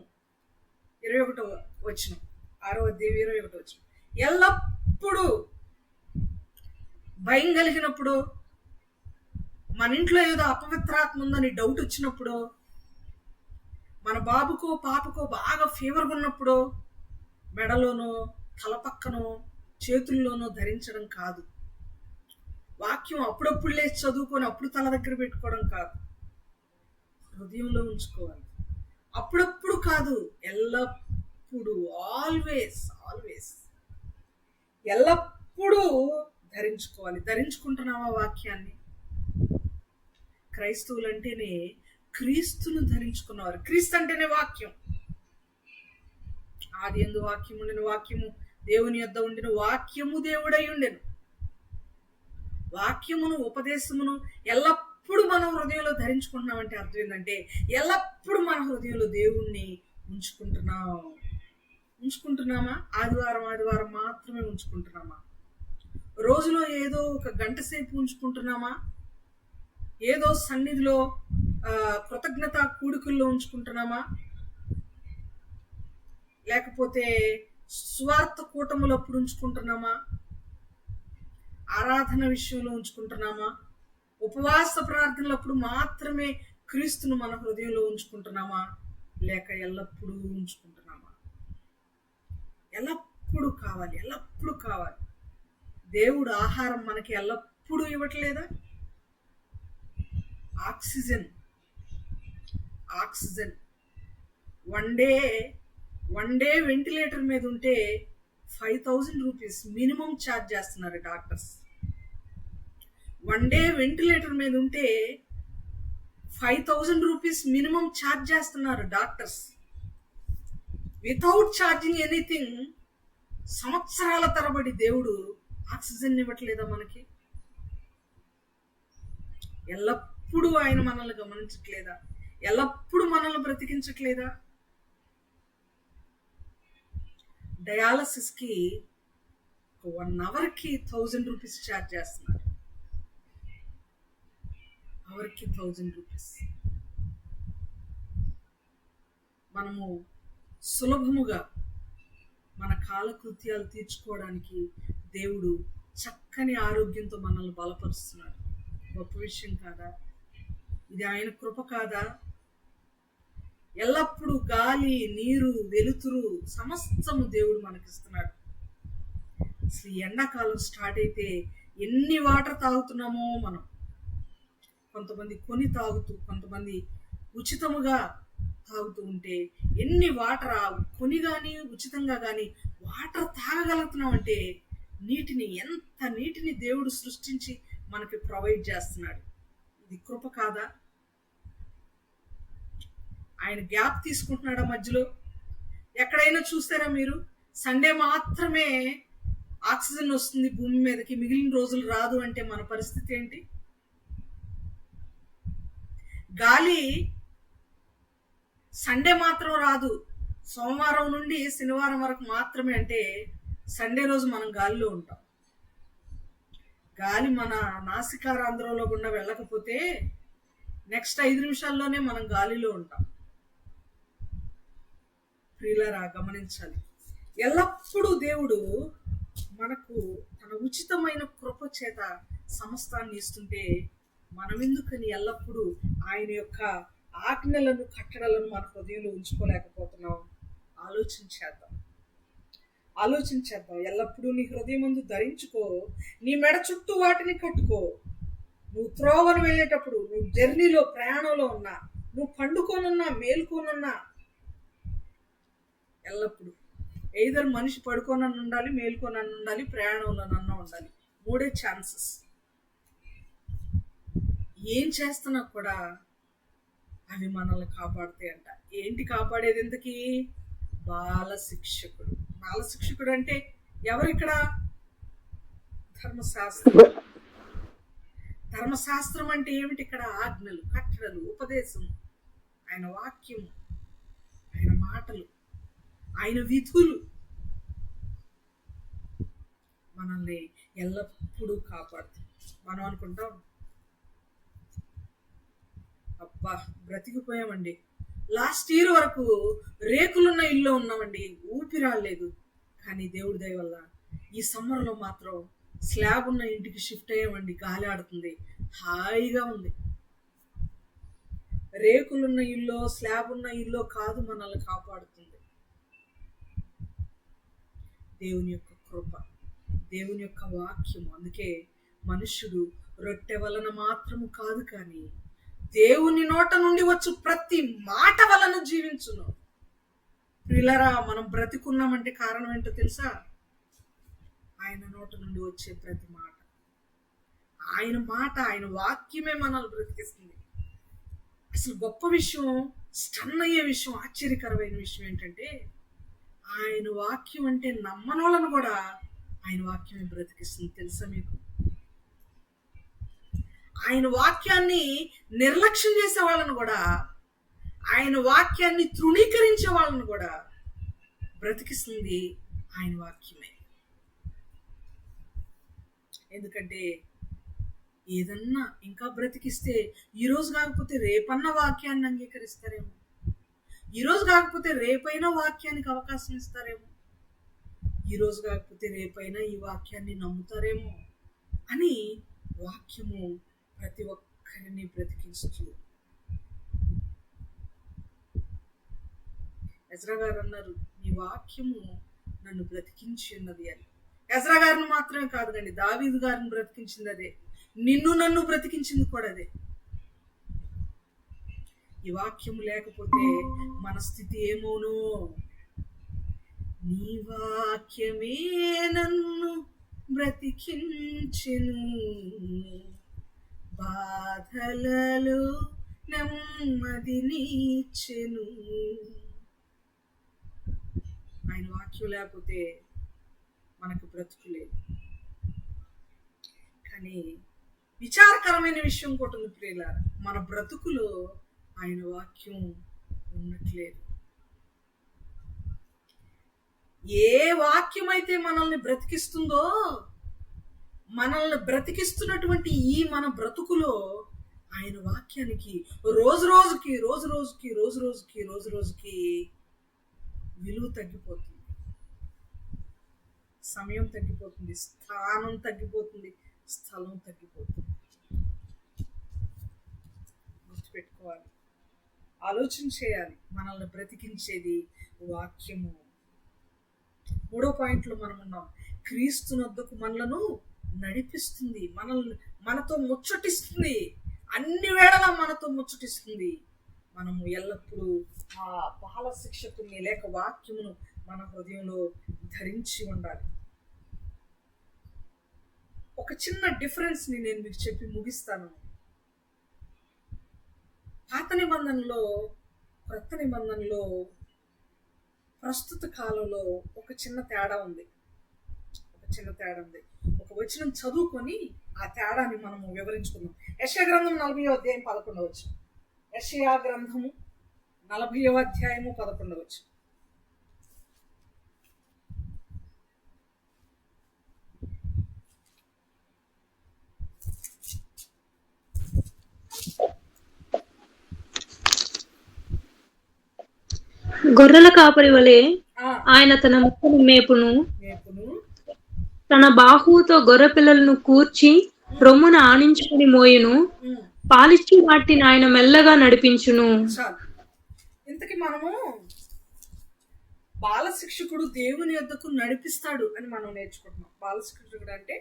Speaker 1: 21వ వచనం, 6వ అధ్యాయం 21వ వచనం. ఎల్లప్పుడూ భయం కలిగినప్పుడు, మన ఇంట్లో ఏదో అపవిత్రాత్మ ఉందని డౌట్ వచ్చినప్పుడు, మన బాబుకో పాపకో బాగా ఫీవర్గా ఉన్నప్పుడు మెడలోనో తల పక్కనో చేతుల్లోనో ధరించడం కాదు. వాక్యం అప్పుడప్పుడు లేచి చదువుకొని అప్పుడు తల దగ్గర పెట్టుకోవడం కాదు, హృదయంలో ఉంచుకోవాలి. అప్పుడప్పుడు కాదు, ఎల్లప్పుడూ, ఆల్వేస్ ఆల్వేస్ ఎల్లప్పుడూ ధరించుకోవాలి. ధరించుకుంటున్నావా వాక్యాన్ని? క్రైస్తవులు అంటేనే క్రీస్తును ధరించుకున్నవారు. క్రీస్తు అంటేనే వాక్యం. ఆది యందు వాక్యము ఉండెను, వాక్యము దేవుని యొద్ద ఉండిన, వాక్యము దేవుడై ఉండెను. వాక్యమును ఉపదేశమును ఎల్లప్పుడూ మనం హృదయంలో ధరించుకుంటున్నామంటే అర్థం ఏంటంటే ఎల్లప్పుడూ మన హృదయంలో దేవుణ్ణి ఉంచుకుంటున్నామా? ఆదివారం మాత్రమే ఉంచుకుంటున్నామా? రోజులో ఏదో ఒక గంట సేపు ఉంచుకుంటున్నామా? ఏదో సన్నిధిలో కృతజ్ఞత కూడికల్లో ఉంచుకుంటున్నామా? లేకపోతే స్వార్థ కూటములప్పుడు ఉంచుకుంటున్నామా? ఆరాధన విషయంలో ఉంచుకుంటున్నామా? ఉపవాస ప్రార్థనలప్పుడు మాత్రమే క్రీస్తును మన హృదయంలో ఉంచుకుంటున్నామా? లేక ఎల్లప్పుడూ ఉంచుకుంటున్నామా? ఎల్లప్పుడూ కావాలి, ఎల్లప్పుడూ కావాలి. దేవుడు ఆహారం మనకి ఎల్లప్పుడూ ఇవ్వట్లేదా? ఆక్సిజన్ వన్ డే వెంటిలేటర్ మీద ఉంటే 5,000 రూపీస్ మినిమం ఛార్జ్ చేస్తున్నారు డాక్టర్స్. వన్ డే వెంటిలేటర్ మీద ఉంటే 5,000 రూపీస్ మినిమం ఛార్జ్ చేస్తున్నారు డాక్టర్స్. వితౌట్ ఛార్జింగ్ ఎనీథింగ్ సంవత్సరాల తరబడి దేవుడు ఆక్సిజన్ ఇవ్వట్లేదా మనకి? ఎల్లప్పుడూ ఆయన మనల్ని గమనించట్లేదా? ఎల్లప్పుడూ మనల్ని బ్రతికించట్లేదా? డయాలసిస్ కి 1 అవర్కి 1,000 రూపీస్ ఛార్జ్ చేస్తున్నారు. అవర్కి 1,000 రూపీస్. మనము సులభముగా మన కాలకృత్యాలు తీర్చుకోవడానికి దేవుడు చక్కని ఆరోగ్యంతో మనల్ని బలపరుస్తున్నాడు. గొప్ప విషయం కాదా? ఇది ఆయన కృప కాదా? ఎల్లప్పుడూ గాలి, నీరు, వెలుతురు సమస్తము దేవుడు మనకిస్తున్నాడు. అసలు ఎండాకాలం స్టార్ట్ అయితే ఎన్ని వాటర్ తాగుతున్నామో మనం. కొంతమంది కొని తాగుతూ, కొంతమంది ఉచితముగా తాగుతూ ఉంటే ఎన్ని వాటర్ కొని కానీ ఉచితంగా కానీ వాటర్ తాగగలుగుతున్నాం అంటే ఎంత నీటిని దేవుడు సృష్టించి మనకి ప్రొవైడ్ చేస్తున్నాడు. ఇది కృప కాదా? ఆయన గ్యాప్ తీసుకుంటున్నాడా మధ్యలో? ఎక్కడైనా చూస్తారా మీరు? సండే మాత్రమే ఆక్సిజన్ వస్తుంది భూమి మీదకి, మిగిలిన రోజులు రాదు అంటే మన పరిస్థితి ఏంటి? గాలి సండే మాత్రం రాదు, సోమవారం నుండి శనివారం వరకు మాత్రమే అంటే సండే రోజు మనం గాలిలో ఉంటాం. గాలి మన నాసికారంధ్రంలో గుండా వెళ్ళకపోతే నెక్స్ట్ 5 నిమిషాల్లోనే మనం గాలిలో ఉంటాం. ప్రియులారా, గమనించాలి. ఎల్లప్పుడూ దేవుడు మనకు తన ఉచితమైన కృప చేత సమస్తాన్ని ఇస్తుంటే మనం ఎందుకని ఎల్లప్పుడూ ఆయన యొక్క ఆజ్ఞలను, కట్టడలను మన హృదయంలో ఉంచుకోలేకపోతున్నాం? ఆలోచించేద్దాం. ఎల్లప్పుడూ నీ హృదయమందు ధరించుకో, నీ మెడ చుట్టూ వాటిని కట్టుకో. నువ్వు త్రోవను వెళ్ళేటప్పుడు, నువ్వు జర్నీలో, ప్రయాణంలో ఉన్నా, నువ్వు పండుకోనున్నా, మేలుకోనున్నా, ఎల్లప్పుడూ ఎయిదర్ మనిషి పడుకోనని ఉండాలి, మేలుకోనని ఉండాలి, ప్రయాణంలోనన్నా ఉండాలి. 3 ఛాన్సెస్. ఏం చేస్తున్నా కూడా అవి మనల్ని కాపాడుతాయంట. ఏంటి కాపాడేది? ఎందుకీ? బాలశిక్షకుడు. బాలశిక్షకుడు అంటే ఎవరు ఇక్కడ? ధర్మశాస్త్రం అంటే ఏమిటి ఇక్కడ? ఆజ్ఞలు, కట్టడలు, ఉపదేశం, ఆయన వాక్యము, ఆయన మాటలు, ఆయన విధులు మనల్ని ఎల్లప్పుడూ కాపాడుతాయి. మనం అనుకుంటాం, అబ్బా బ్రతికిపోయామండి, లాస్ట్ ఇయర్ వరకు రేకులున్న ఇల్లు ఉన్నామండి, ఊపిరాలేదు. కానీ దేవుడి దయ వల్ల ఈ సమ్మర్లో మాత్రం స్లాబ్ ఉన్న ఇంటికి షిఫ్ట్ అయ్యామండి. గాలి ఆడుతుంది, హాయిగా ఉంది. రేకులున్న ఇల్లు, స్లాబ్ ఉన్న ఇల్లు కాదు మనల్ని కాపాడుతుంది. దేవుని యొక్క కృప, దేవుని యొక్క వాక్యము. అందుకే మనుష్యుడు రొట్టె వలన మాత్రము కాదు కానీ దేవుని నోట నుండి వచ్చు ప్రతి మాట వలన జీవించును. ప్రియులారా, మనం బ్రతికున్నామంటే కారణం ఏంటో తెలుసా? ఆయన నోట నుండి వచ్చే ప్రతి మాట, ఆయన మాట, ఆయన వాక్యమే మనల్ని బ్రతికిస్తుంది. అసలు గొప్ప విషయం, స్టన్ అయ్యే విషయం, ఆశ్చర్యకరమైన విషయం ఏంటంటే ఆయన వాక్యం అంటే నమ్మనోళ్ళను కూడా ఆయన వాక్యమే బ్రతికిస్తుంది. తెలుసా మీకు? ఆయన వాక్యాన్ని నిర్లక్ష్యం చేసే వాళ్ళను కూడా, ఆయన వాక్యాన్ని తృణీకరించే వాళ్ళను కూడా బ్రతికిస్తుంది ఆయన వాక్యమే. ఎందుకంటే ఏదన్నా ఇంకా బ్రతికిస్తే ఈరోజు కాకపోతే రేపన్న వాక్యాన్ని అంగీకరిస్తారేమో, ఈరోజు కాకపోతే రేపైనా వాక్యానికి అవకాశం ఇస్తారేమో, ఈరోజు కాకపోతే రేపైనా ఈ వాక్యాన్ని నమ్ముతారేమో అని వాక్యము ప్రతి ఒక్కరిని బ్రతికించు. ఎజ్రా గారు అన్నారు, నీ వాక్యము నన్ను బ్రతికించి ఉన్నది అని. ఎజ్రా గారిని మాత్రమే కాదు కండి, దావీదు గారిని బ్రతికించింది అదే, నిన్ను నన్ను బ్రతికించింది కూడా అదే. ఈ వాక్యం లేకపోతే మన స్థితి ఏమోనో. నీ వాక్యమే నన్ను బ్రతికించెను, బాధలలో నెమ్మదినిచ్చెను. ఆయన వాక్యం లేకపోతే మనకు బ్రతుకు లేదు. కానీ విచారకరమైన విషయం కూడా ఉంది ప్రియులారా, మన బ్రతుకులో ఆయన వాక్యం ఉండట్లేదు. ఏ వాక్యం అయితే మనల్ని బ్రతికిస్తుందో, మనల్ని బ్రతికిస్తున్నటువంటి ఈ మన బ్రతుకులో ఆయన వాక్యానికి రోజు రోజుకి విలువ తగ్గిపోతుంది, సమయం తగ్గిపోతుంది, స్థానం తగ్గిపోతుంది, స్థలం తగ్గిపోతుంది. గుర్తుపెట్టుకోవాలి, ఆలోచన చేయాలి. మనల్ని బ్రతికించేది వాక్యము. 3వ పాయింట్లో మనం ఉన్నాం. క్రీస్తునొద్దకు మనలను నడిపిస్తుంది, మనతో ముచ్చటిస్తుంది, అన్ని వేళలా మనతో ముచ్చటిస్తుంది. మనము ఎల్లప్పుడూ ఆ బాల శిక్షకుని లేక వాక్యమును మన హృదయంలో ధరించి ఉండాలి. ఒక చిన్న డిఫరెన్స్ ని నేను మీకు చెప్పి ముగిస్తాను. పాత నిబంధనలో, క్రొత్త నిబంధనలో, ప్రస్తుత కాలంలో ఒక చిన్న తేడా ఉంది. ఒక వచనం చదువుకొని ఆ తేడాని మనము వివరించుకుందాం. యెషయా గ్రంథం 40వ అధ్యాయం 11వ వచనం. యెషయా గ్రంథము 40వ అధ్యాయము 11వ వచనం.
Speaker 2: గొర్రెల కాపరి వలె ఆయన తన ముక్కను మేపును, తన బాహువుతో గొర్రె పిల్లలను కూర్చి రొమ్మున ఆనించుకుని మోయును, పాలిచ్చి వాటిని ఆయన మెల్లగా నడిపించును.
Speaker 1: ఇంతకీ మనము బాల శిక్షకుడు దేవుని యొద్దకు నడిపిస్తాడు అని మనం నేర్చుకుంటున్నాం. బాల శిక్షకుడు అంటే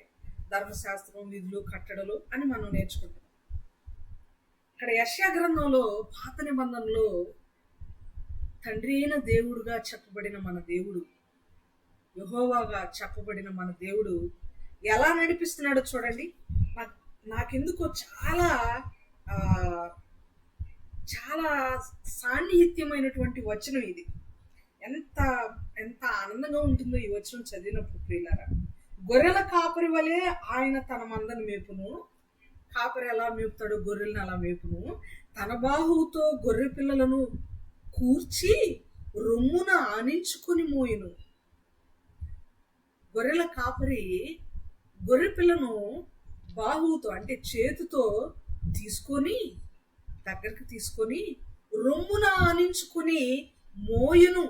Speaker 1: ధర్మశాస్త్రం, విధులు, కట్టడలు అని మనం నేర్చుకుంటున్నాం. ఇక్కడ యెషయా గ్రంథంలో, పాత నిబంధనలో తండ్రి అయిన దేవుడుగా చెప్పబడిన మన దేవుడు, యెహోవాగా చెప్పబడిన మన దేవుడు ఎలా నడిపిస్తున్నాడో చూడండి. నాకెందుకో చాలా చాలా సాన్నిహిత్యమైనటువంటి వచనం ఇది. ఎంత ఎంత ఆనందంగా ఉంటుందో ఈ వచనం చదివినప్పుడు ప్రియులారా. గొర్రెల కాపరి వలె ఆయన తన మందను మేపును. కాపరి ఎలా మేపుతాడు? గొర్రెలను అలా మేపును. తన బాహువుతో గొర్రె పిల్లలను కూర్చి రొమ్మున ఆనించుకుని మోయును. గొర్రెల కాపరి గొర్రె పిల్లను బాహువుతో అంటే చేతితో దగ్గరికి తీసుకొని రొమ్మున ఆనించుకుని మోయును.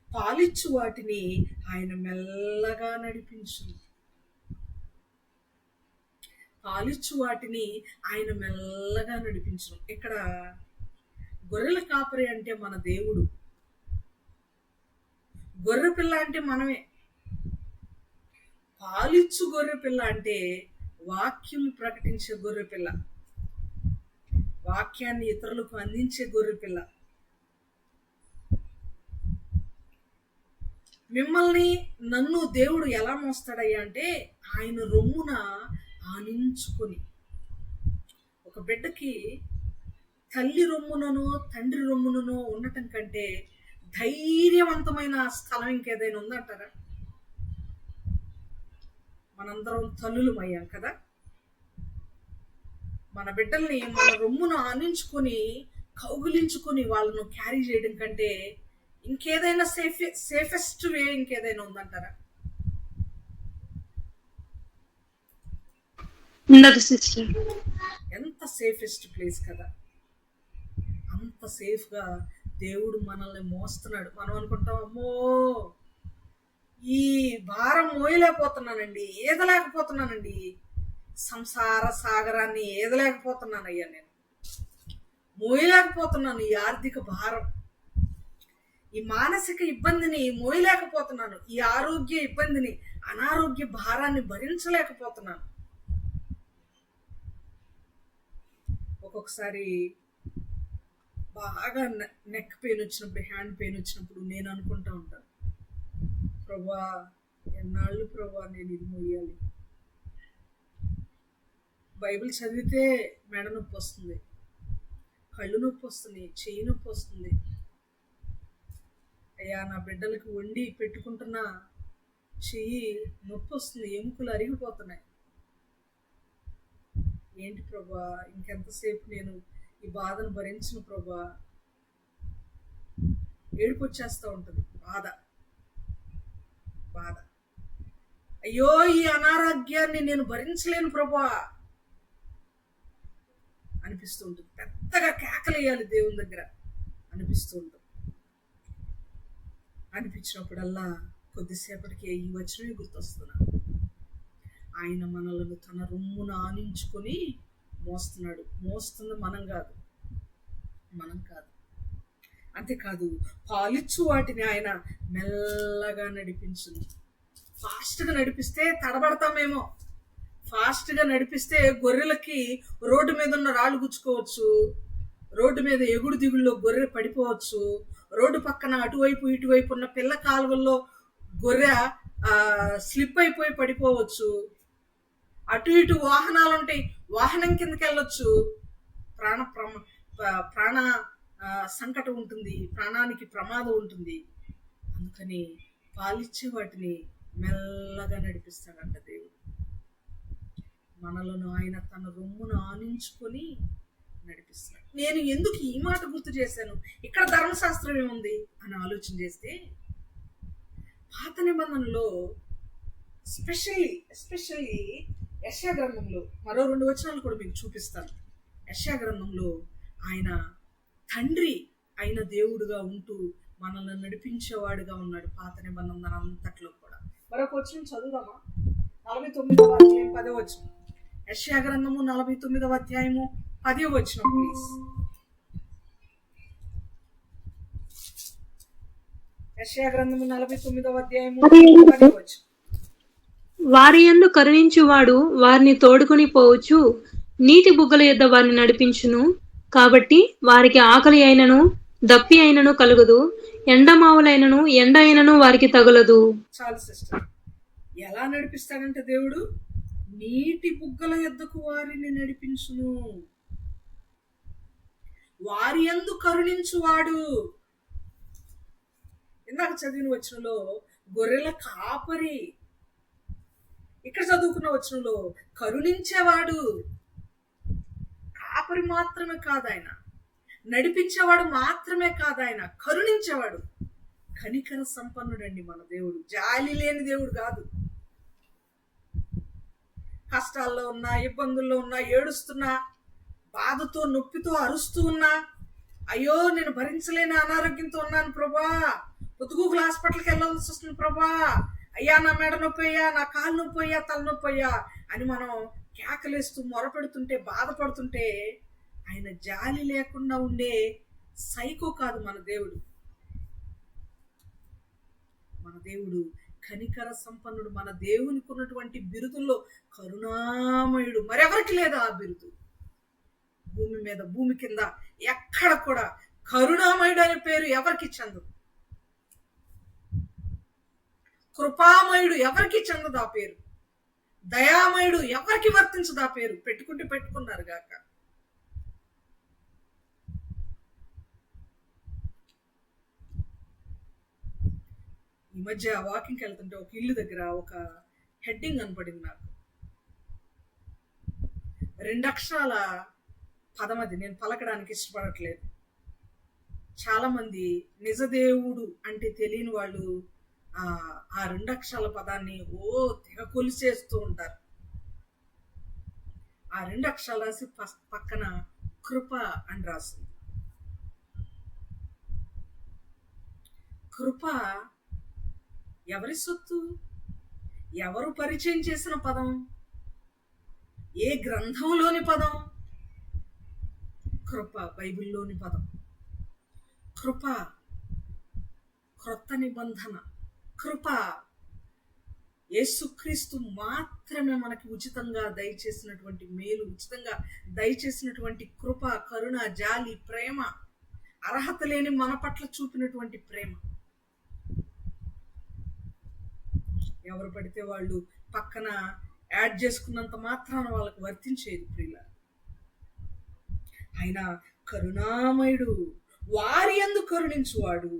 Speaker 1: పాలిచ్చు వాటిని ఆయన మెల్లగా నడిపించును. ఇక్కడ గొర్రెల కాపరి అంటే మన దేవుడు, గొర్రె పిల్ల అంటే మనమే. పాలిచ్చు గొర్రె పిల్ల అంటే వాక్యం ప్రకటించే గొర్రె పిల్ల, వాక్యాన్ని ఇతరులకు అందించే గొర్రె పిల్ల. మిమ్మల్ని నన్ను దేవుడు ఎలా మోస్తాడయ్యా అంటే ఆయన రొమ్మున ఆనించుకొని. ఒక బిడ్డకి తల్లి రొమ్ముననో తండ్రి రొమ్ముననో ఉండటం కంటే ధైర్యవంతమైన స్థలం ఇంకేదైనా ఉందంటారా? మనందరం తల్లులం అయ్యాం కదా. మన బిడ్డల్ని మన రొమ్మును ఆనించుకొని కౌగులించుకొని వాళ్ళను క్యారీ చేయడం కంటే ఇంకేదైనా సేఫెస్ట్ వే ఇంకేదైనా ఉందంటారా? ఎంత సేఫెస్ట్ ప్లేస్ కదా. అంత సేఫ్ గా దేవుడు మనల్ని మోస్తున్నాడు. మనం అనుకుంటాం, అమ్మో ఈ భారం మోయలేకపోతున్నానండి, ఈదలేకపోతున్నానండి, సంసార సాగరాన్ని ఈదలేకపోతున్నానయ్యా, నేను మోయలేకపోతున్నాను ఈ ఆర్థిక భారం, ఈ మానసిక ఇబ్బందిని మోయలేకపోతున్నాను, ఈ ఆరోగ్య ఇబ్బందిని, అనారోగ్య భారాన్ని భరించలేకపోతున్నాను. ఒక్కొక్కసారి బాగా నెక్ పెయిన్ వచ్చినప్పుడు, హ్యాండ్ పెయిన్ వచ్చినప్పుడు నేను అనుకుంటా ఉంటాను, ప్రభా ఎన్నాళ్ళు ప్రభా నేను ఇది మోయాలి. బైబిల్ చదివితే మెడ నొప్పి వస్తుంది, కళ్ళు నొప్పి వస్తుంది, చెయ్యి నొప్పి వస్తుంది. అయ్యా నా బిడ్డలకు వండి పెట్టుకుంటున్న చెయ్యి నొప్పి వస్తుంది, ఎముకలు అరిగిపోతున్నాయి. ఏంటి ప్రభా ఇంకెంతసేపు నేను ఈ బాధను భరించిన ప్రభా. ఏడుపు వచ్చేస్తూ ఉంటుంది, బాధ. అయ్యో ఈ అనారోగ్యాన్ని నేను భరించలేను ప్రభా అనిపిస్తూ ఉంటుంది. పెద్దగా కేకలేయాలి దేవుని దగ్గర అనిపిస్తూ ఉంటుంది. అనిపించినప్పుడల్లా కొద్దిసేపటికి ఈ వచనమే గుర్తొస్తున్నా, ఆయన మనలను తన రొమ్మున ఆనించుకొని మోస్తున్నాడు. మోస్తుంది మనం కాదు. అంతేకాదు, పాలిచ్చు వాటిని ఆయన మెల్లగా నడిపించును. ఫాస్ట్గా నడిపిస్తే తడబడతామేమో. ఫాస్ట్గా నడిపిస్తే గొర్రెలకి రోడ్డు మీద ఉన్న రాళ్ళు గుచ్చుకోవచ్చు, రోడ్డు మీద ఎగుడు దిగుల్లో గొర్రె పడిపోవచ్చు, రోడ్డు పక్కన అటువైపు ఇటువైపు ఉన్న పిల్ల కాలువల్లో గొర్రె స్లిప్ అయిపోయి పడిపోవచ్చు, అటు ఇటు వాహనాలు ఉంటాయి, వాహనం కిందకి వెళ్ళొచ్చు, ప్రాణ సంకటం ఉంటుంది, ప్రాణానికి ప్రమాదం ఉంటుంది. అందుకని పాలిచ్చే వాటిని మెల్లగా నడిపిస్తాడంట దేవుడు. మనలను ఆయన తన రొమ్మును ఆనించుకొని నడిపిస్తాడు. నేను ఎందుకు ఈ మాట గుర్తు చేశాను, ఇక్కడ ధర్మశాస్త్రం ఏముంది అని ఆలోచన చేస్తే, పాత నిబంధనలో ఎస్పెషల్లీ యెషయా గ్రంథంలో మరో 2 వచనాలు కూడా మీకు చూపిస్తాను. యెషయా గ్రంథంలో ఆయన తండ్రి అయిన దేవుడుగా ఉంటూ మనల్ని నడిపించేవాడుగా ఉన్నాడు పాత నిబంధన అంతట్లో కూడా. మరొక వచనం చదువుదామా? 49వ అధ్యాయం 10వ వచనం. యెషయా గ్రంథము 49వ అధ్యాయము 10వ వచనం ప్లీజ్. యెషయా గ్రంథము 49వ అధ్యాయము 10వ వచనం.
Speaker 2: వారి యందు కరుణించువాడు వారిని తోడుకొని పోవచ్చు, నీటి బుగ్గల యొద్ద వారిని నడిపించును. కాబట్టి వారికి ఆకలి అయినను దప్పి అయినను కలుగదు, ఎండమావులైనను ఎండ అయినను వారికి తగులదు.
Speaker 1: చాలు సిస్టర్. ఎలా నడిపిస్తాడంటే దేవుడు, నీటి బుగ్గల యొద్దకు వారిని నడిపించును, వారి యందు కరుణించువాడు. ఇందాక చదివిన వచనంలో గొర్రెల కాపరి, ఇక్కడ చదువుకున్న వచనంలో కరుణించేవాడు. కాపరి మాత్రమే కాదు ఆయన, నడిపించేవాడు మాత్రమే కాదు ఆయన, కరుణించేవాడు. కనికర సంపన్నుడండి మన దేవుడు, జాలి లేని దేవుడు కాదు. కష్టాల్లో ఉన్నా, ఇబ్బందుల్లో ఉన్నా, ఏడుస్తున్నా, బాధతో నొప్పితో అరుస్తూ ఉన్నా, అయ్యో నేను భరించలేని అనారోగ్యంతో ఉన్నాను ప్రభా, పొద్దుగూకుల హాస్పిటల్కి వెళ్ళాల్సి వస్తుంది ప్రభా, అయ్యా నా మెడ నొప్పి అయ్యా, నా కాలు నొప్పి అయ్యా, తలనొప్పి అయ్యా అని మనం కేకలేస్తూ మొరపెడుతుంటే, బాధపడుతుంటే, ఆయన జాలి లేకుండా ఉండే సైకో కాదు మన దేవుడు. మన దేవుడు కనికర సంపన్నుడు. మన దేవునికి ఉన్నటువంటి బిరుదుల్లో కరుణామయుడు మరెవరికి లేదు ఆ బిరుదు. భూమి మీద, భూమి కింద ఎక్కడ కూడా కరుణామయుడు అనే పేరు ఎవరికి చెందదు. కృపామయుడు ఎవరికి చెందదు ఆ పేరు. దయామయుడు ఎవరికి వర్తించదు ఆ పేరు. పెట్టుకుంటే పెట్టుకున్నారు గాక. ఈ మధ్య వాకింగ్కి వెళ్తుంటే ఒక ఇల్లు దగ్గర ఒక హెడ్డింగ్ కనపడింది నాకు. 2 అక్షరాల పదం అది. నేను పలకడానికి ఇష్టపడట్లేదు. చాలా మంది నిజదేవుడు అంటే తెలియని వాళ్ళు ఆ 2 అక్షరాల పదాన్ని తెగ కొలిసేస్తూ ఉంటారు. ఆ 2 అక్షరాలు రాసి పక్కన కృప అని రాసింది. కృప ఎవరి సొత్తు? ఎవరు పరిచయం చేసిన పదం? ఏ గ్రంథంలోని పదం? కృప బైబిల్లోని పదం. కృప క్రొత్త నిబంధన కృప యేసుక్రీస్తు మాత్రమే మనకి ఉచితంగా దయచేసినటువంటి మేలు, ఉచితంగా దయచేసినటువంటి కృప, కరుణ, జాలి, ప్రేమ, అర్హత లేని మన పట్ల చూపినటువంటి ప్రేమ. ఎవరు పడితే వాళ్ళు పక్కన యాడ్ చేసుకున్నంత మాత్రాన వాళ్ళకు వర్తించేది ప్రియుల. ఆయన కరుణామయుడు, వారి యందు కరుణించువాడు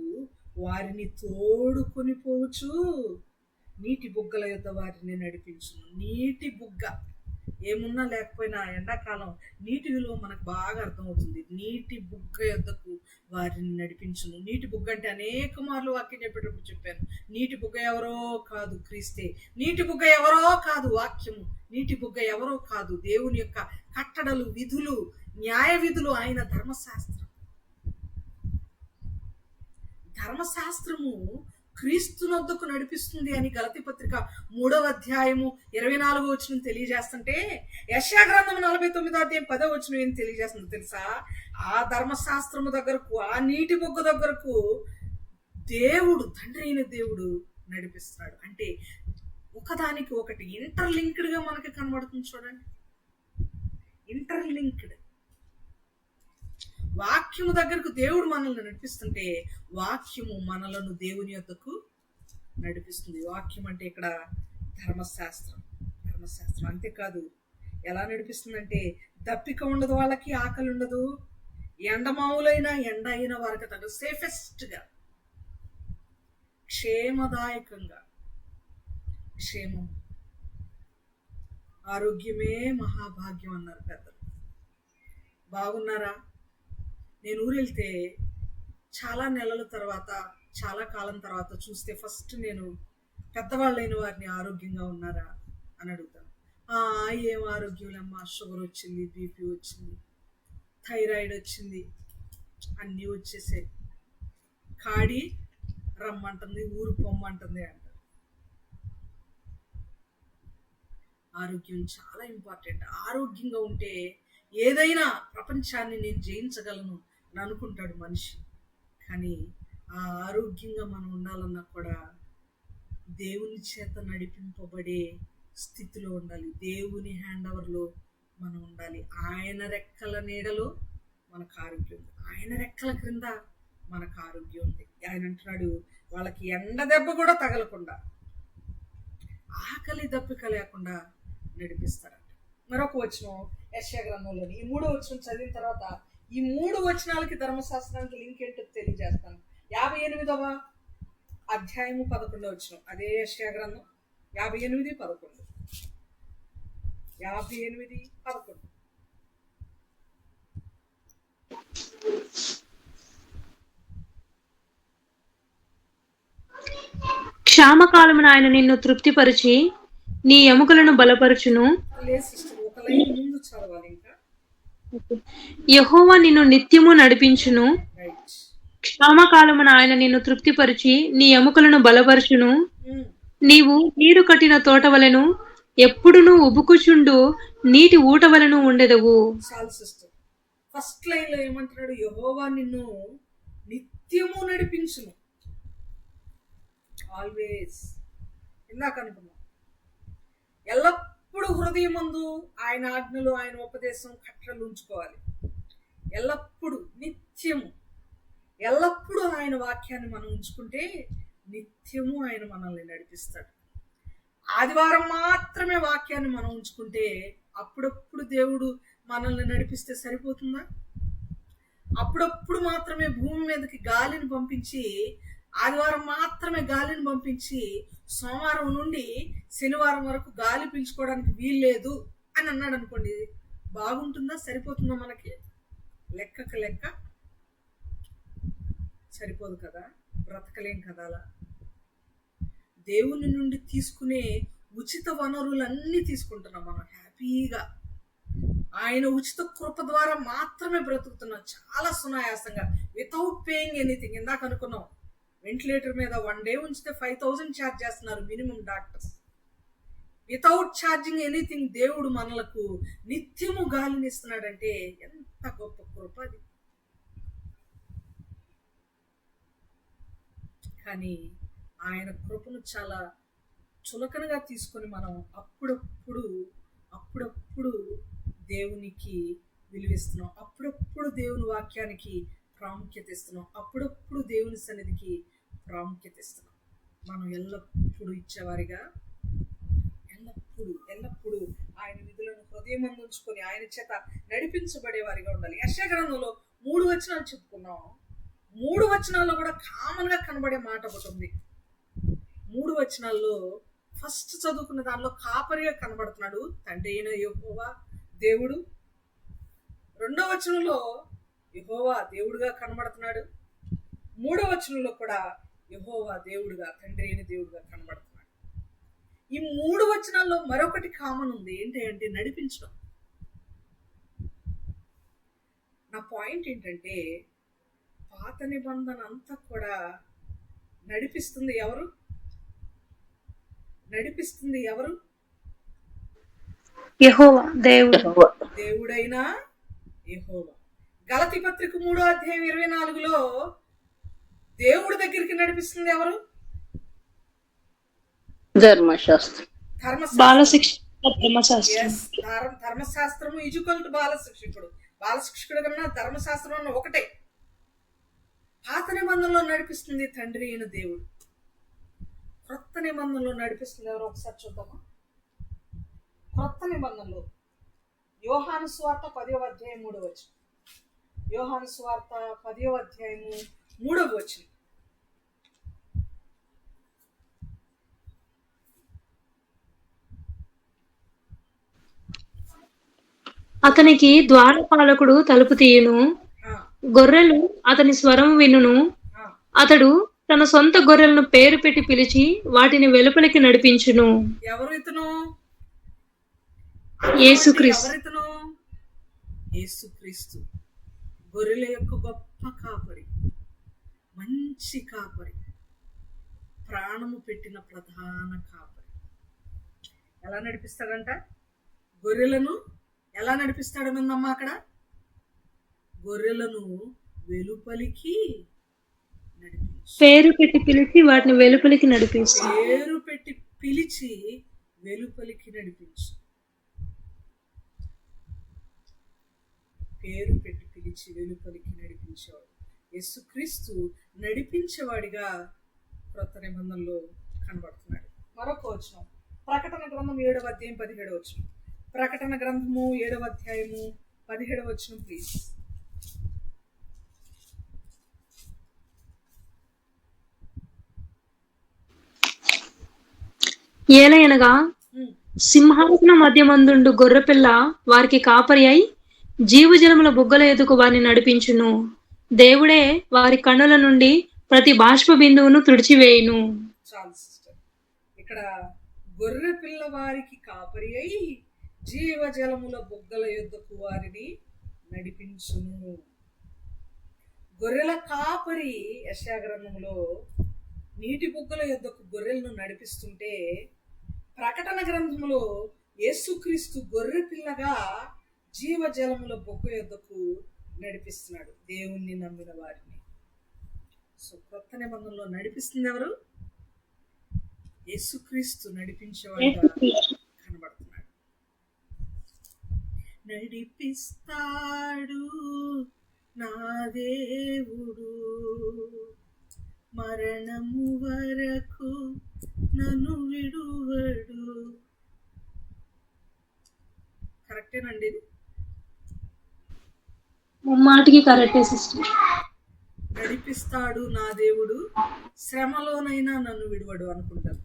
Speaker 1: వారిని తోడుకొని పోవచ్చు, నీటి బుగ్గల యొద్ద వారిని నడిపించును. నీటి బుగ్గ ఏమున్నా లేకపోయినా ఎండాకాలం నీటి విలువ మనకు బాగా అర్థమవుతుంది. నీటి బుగ్గ యొద్దకు వారిని నడిపించును. నీటి బుగ్గ అంటే అనేక మార్లు వాక్యం చెప్పేటప్పుడు చెప్పాను. నీటి బుగ్గ ఎవరో కాదు, క్రీస్తే. నీటి బుగ్గ ఎవరో కాదు, వాక్యము. నీటి బుగ్గ ఎవరో కాదు, దేవుని యొక్క కట్టడలు, విధులు, న్యాయ విధులు, ఆయన ధర్మశాస్త్రం. ధర్మశాస్త్రము క్రీస్తునొద్దకు నడిపిస్తుంది అని గలతీ పత్రిక 3వ అధ్యాయము 24వ వచనం తెలియజేస్తుంటే, యెషయా గ్రంథం 49వ అధ్యాయం 10వ వచనం ఏం తెలియజేస్తుందో తెలుసా? ఆ ధర్మశాస్త్రము దగ్గరకు, ఆ నీటి బొగ్గు దగ్గరకు దేవుడు, తండ్రి అయిన దేవుడు నడిపిస్తున్నాడు. అంటే ఒకదానికి ఒకటి ఇంటర్లింక్డ్ గా మనకి కనబడుతుంది. చూడండి, ఇంటర్లింక్డ్. వాక్యము దగ్గరకు దేవుడు మనల్ని నడిపిస్తుంటే వాక్యము మనలను దేవుని యొద్దకు నడిపిస్తుంది. వాక్యం అంటే ఇక్కడ ధర్మశాస్త్రం. ధర్మశాస్త్రం అంతేకాదు, ఎలా నడిపిస్తుందంటే దప్పిక ఉండదు, వాళ్ళకి ఆకలి ఉండదు, ఎండమావులైన ఎండ అయిన వారికి తగ్గ సేఫెస్ట్ గా, క్షేమదాయకంగా. క్షేమం, ఆరోగ్యమే మహాభాగ్యం అన్నారు పెద్దలు. బాగున్నారా? నేను ఊరు వెళ్తే చాలా నెలల తర్వాత, చాలా కాలం తర్వాత చూస్తే ఫస్ట్ నేను పెద్దవాళ్ళైన వారిని ఆరోగ్యంగా ఉన్నారా అని అడుగుతాను. ఏం ఆరోగ్యంలేమ్మా, షుగర్ వచ్చింది, బీపీ వచ్చింది, థైరాయిడ్ వచ్చింది, అన్నీ వచ్చేసాయి, కాడి రమ్మంటుంది, ఊరు పొమ్మంటుంది అంటారు. ఆరోగ్యం చాలా ఇంపార్టెంట్. ఆరోగ్యంగా ఉంటే ఏదైనా ప్రపంచాన్ని నేను జయించగలను అని అనుకుంటాడు మనిషి. కానీ ఆ ఆరోగ్యంగా మనం ఉండాలన్నా కూడా దేవుని చేత నడిపింపబడే స్థితిలో ఉండాలి. దేవుని హ్యాండ్ ఓవర్లో మనం ఉండాలి. ఆయన రెక్కల నీడలో మనకు ఆరోగ్యం ఉంది, ఆయన రెక్కల క్రింద మనకు ఆరోగ్యం ఉంది. ఆయన అంటున్నాడు, వాళ్ళకి ఎండ దెబ్బ కూడా తగలకుండా, ఆకలి దప్పిక లేకుండా నడిపిస్తారంట. మరొక వచనం యెషయా గ్రంథంలోని ఈ 3వ వచనం చదివిన తర్వాత ఈ 3 వచనాలకి ధర్మశాస్త్రానికి లింక్ ఏంటో తెలియజేస్తాను. 58వ అధ్యాయము 11వ వచనం, అదే యెషయా గ్రంథం 58:11. 58:11.
Speaker 2: క్షామకాలమున ఆయన నిన్ను తృప్తిపరిచి నీ ఎముకలను బలపరచును.
Speaker 1: ఒక లైన్ ముందు చదవాలి ఇంకా.
Speaker 2: యెహోవా నిన్ను నిత్యము నడిపించును. క్షామకాలమున ఆయన నిన్ను తృప్తిపరిచి నీ ఎముకలను బలపరచును. నీవు నీరు కట్టిన తోట వలెను ఎప్పుడును ఉబుకుచుండు నీటి ఊట వలెను ఉండెదవు.
Speaker 1: ఫస్ట్ లైన్ లో ఏమంటున్నాడు? యెహోవా నిన్ను నిత్యము నడిపించును. ఆల్వేస్. ఇందాక అనుకున్నాం, ఎల్లప్పుడూ హృదయమందు ఆయన ఆజ్ఞలు, ఆయన ఉపదేశం, కట్టడలు ఉంచుకోవాలి. ఎల్లప్పుడూ, నిత్యము, ఎల్లప్పుడూ ఆయన వాక్యాన్ని మనం ఉంచుకుంటే నిత్యము ఆయన మనల్ని నడిపిస్తాడు. ఆదివారం మాత్రమే వాక్యాన్ని మనం ఉంచుకుంటే అప్పుడప్పుడు దేవుడు మనల్ని నడిపిస్తే సరిపోతుందా? అప్పుడప్పుడు మాత్రమే భూమి మీదకి గాలిని పంపించి, ఆదివారం మాత్రమే గాలిని పంపించి సోమవారం నుండి శనివారం వరకు గాలి పీల్చుకోవడానికి వీల్లేదు అని అన్నాడు అనుకోండి, బాగుంటుందా? సరిపోతుందా? మనకి లెక్కకు లెక్క సరిపోదు కదా, బ్రతకలేం కదా. అలా దేవుని నుండి తీసుకునే ఉచిత వనరులన్నీ తీసుకుంటున్నాం మనం హ్యాపీగా. ఆయన ఉచిత కృప ద్వారా మాత్రమే బ్రతుకుతున్నాం చాలా సునాయాసంగా, వితౌట్ పేయింగ్ ఎనీథింగ్. ఇందాక అనుకున్నాం, వెంటిలేటర్ మీద 1 డే ఉంచితే 5,000 ఛార్జ్ చేస్తున్నారు minimum doctors. Without charging anything దేవుడు మనలకు నిత్యము గాలిని ఇస్తున్నాడంటే ఎంత గొప్ప కృప అది కానీ ఆయన కృపను చాలా చులకనగా తీసుకొని మనం అప్పుడప్పుడు దేవునికి విలువిస్తున్నాం, అప్పుడప్పుడు దేవుని వాక్యానికి ప్రాముఖ్యత ఇస్తున్నాం, అప్పుడప్పుడు దేవుని సన్నిధికి ప్రాముఖ్యత ఇస్తున్నాం. మనం ఎల్లప్పుడూ ఇచ్చేవారిగా, ఎల్లప్పుడూ ఆయన విధులను హృదయమందు ఉంచుకొని ఆయన చేత నడిపించబడేవారిగా ఉండాలి. యెషయా గ్రంథంలో 3 వచనాలు చెప్పుకున్నాం. 3 వచనాల్లో కూడా కామన్ గా కనబడే మాట ఒకటి ఉంది. 3 వచనాల్లో ఫస్ట్ చదువుకున్న దానిలో కాపరిగా కనబడుతున్నాడు తండ్రి అయిన యెహోవా దేవుడు. 2వ వచనంలో యెహోవా దేవుడుగా కనబడుతున్నాడు. 3వ వచనంలో కూడా యెహోవా దేవుడుగా, తండ్రి అయిన దేవుడుగా కనబడుతున్నాడు. ఈ 3 వచనాల్లో మరొకటి కామన్ ఉంది. ఏంటి అంటే నడిపించడం. నా పాయింట్ ఏంటంటే పాత నిబంధన అంతా కూడా నడిపిస్తుంది ఎవరు?
Speaker 2: యెహోవా దేవుడు,
Speaker 1: దేవుడైనా యెహోవా. గలతీ పత్రిక 3వ అధ్యాయం 24లో దేవుడి దగ్గరికి నడిపిస్తుంది ఎవరు? ధర్మశాస్త్రము ఈజ్వల్ టు బాలశిక్షకుడు. బాలశిక్షకుడు కన్నా ధర్మశాస్త్రం అన్న ఒకటే. పాత నిబంధనలో నడిపిస్తుంది తండ్రి అయిన దేవుడు. క్రొత్త నిబంధనలో నడిపిస్తుంది ఎవరు? ఒకసారి చూద్దామా. క్రొత్త నిబంధనలో యోహాను సువార్త 10వ అధ్యాయం 3వ వచనం. యోహాను సువార్త 10వ అధ్యాయము 3వ వచనం.
Speaker 2: అతనికి ద్వారపాలకుడు తలుపు తీయును, గొర్రెలు అతని స్వరం వినును. అతడు తన సొంత గొర్రెలను పేరు పెట్టి పిలిచి వాటిని వెలుపలికి నడిపించును.
Speaker 1: ఎవరు ఇతను? యేసుక్రీస్తు. గొర్రెల యొక్క గొప్ప కాపరి, మంచి కాపరి, ప్రాణము పెట్టిన ప్రధాన కాపరి. ఎలా నడిపిస్తాడంట? గొర్రెలను ఎలా నడిపిస్తాడనుందమ్మా అక్కడ? గొర్రెలను వెలుపలికి నడిపించు.
Speaker 2: పేరు పెట్టి పిలిచి వాటిని వెలుపలికి నడిపించు.
Speaker 1: పేరు పెట్టి పిలిచి వెలుపలికి నడిపించు. పేరు పెట్టి పిలిచి వెలుపలికి నడిపించేవాడు. యేసుక్రీస్తు నడిపించేవాడిగా క్రొత్త నిబంధనలో కనబడుతున్నాడు. మరొక వచనం ప్రకటన గ్రంథం 7వ అధ్యాయం 17వ వచనం. ప్రకటన గ్రంథము 7వ అధ్యాయము 17వ వచనం ప్లీజ్.
Speaker 2: ఏలయనగా సింహాసన మధ్యమందుండు గొర్రెపిల్ల వారికి కాపరి అయి జీవజలముల బుగ్గల ఎదుకు వారిని నడిపించును. దేవుడే వారి కన్నుల నుండి ప్రతి బాష్ప బిందువును తుడిచివేయును.
Speaker 1: చాలు సిస్టర్. ఇక్కడ గొర్రె పిల్ల వారికి కాపరి అయి జీవజలముల బుగ్గల యొద్దకు వారిని నడిపించును. గొర్రెల కాపరి యెషయా గ్రంథంలో నీటి బుగ్గల యొద్దకు గొర్రెలను నడిపిస్తుంటే, ప్రకటన గ్రంథంలో యేసుక్రీస్తు గొర్రె పిల్లగా జీవజలముల బొగ్గ యొద్దకు నడిపిస్తున్నాడు దేవుణ్ణి నమ్మిన వారిని. సో క్రొత్త నిబంధనలో నడిపిస్తుంది ఎవరు? యేసుక్రీస్తు నడిపించేవాడుగా కనబడుతున్నాడు. నడిపిస్తాడు నా దేవుడు, మరణము వరకు నన్ను విడువడు. కరెక్టేనండి ఇది?
Speaker 2: మాటికి కరెక్టే సిస్టర్.
Speaker 1: నడిపిస్తాడు నా దేవుడు, శ్రమలోనైనా నన్ను విడువడు అనుకుంటారు.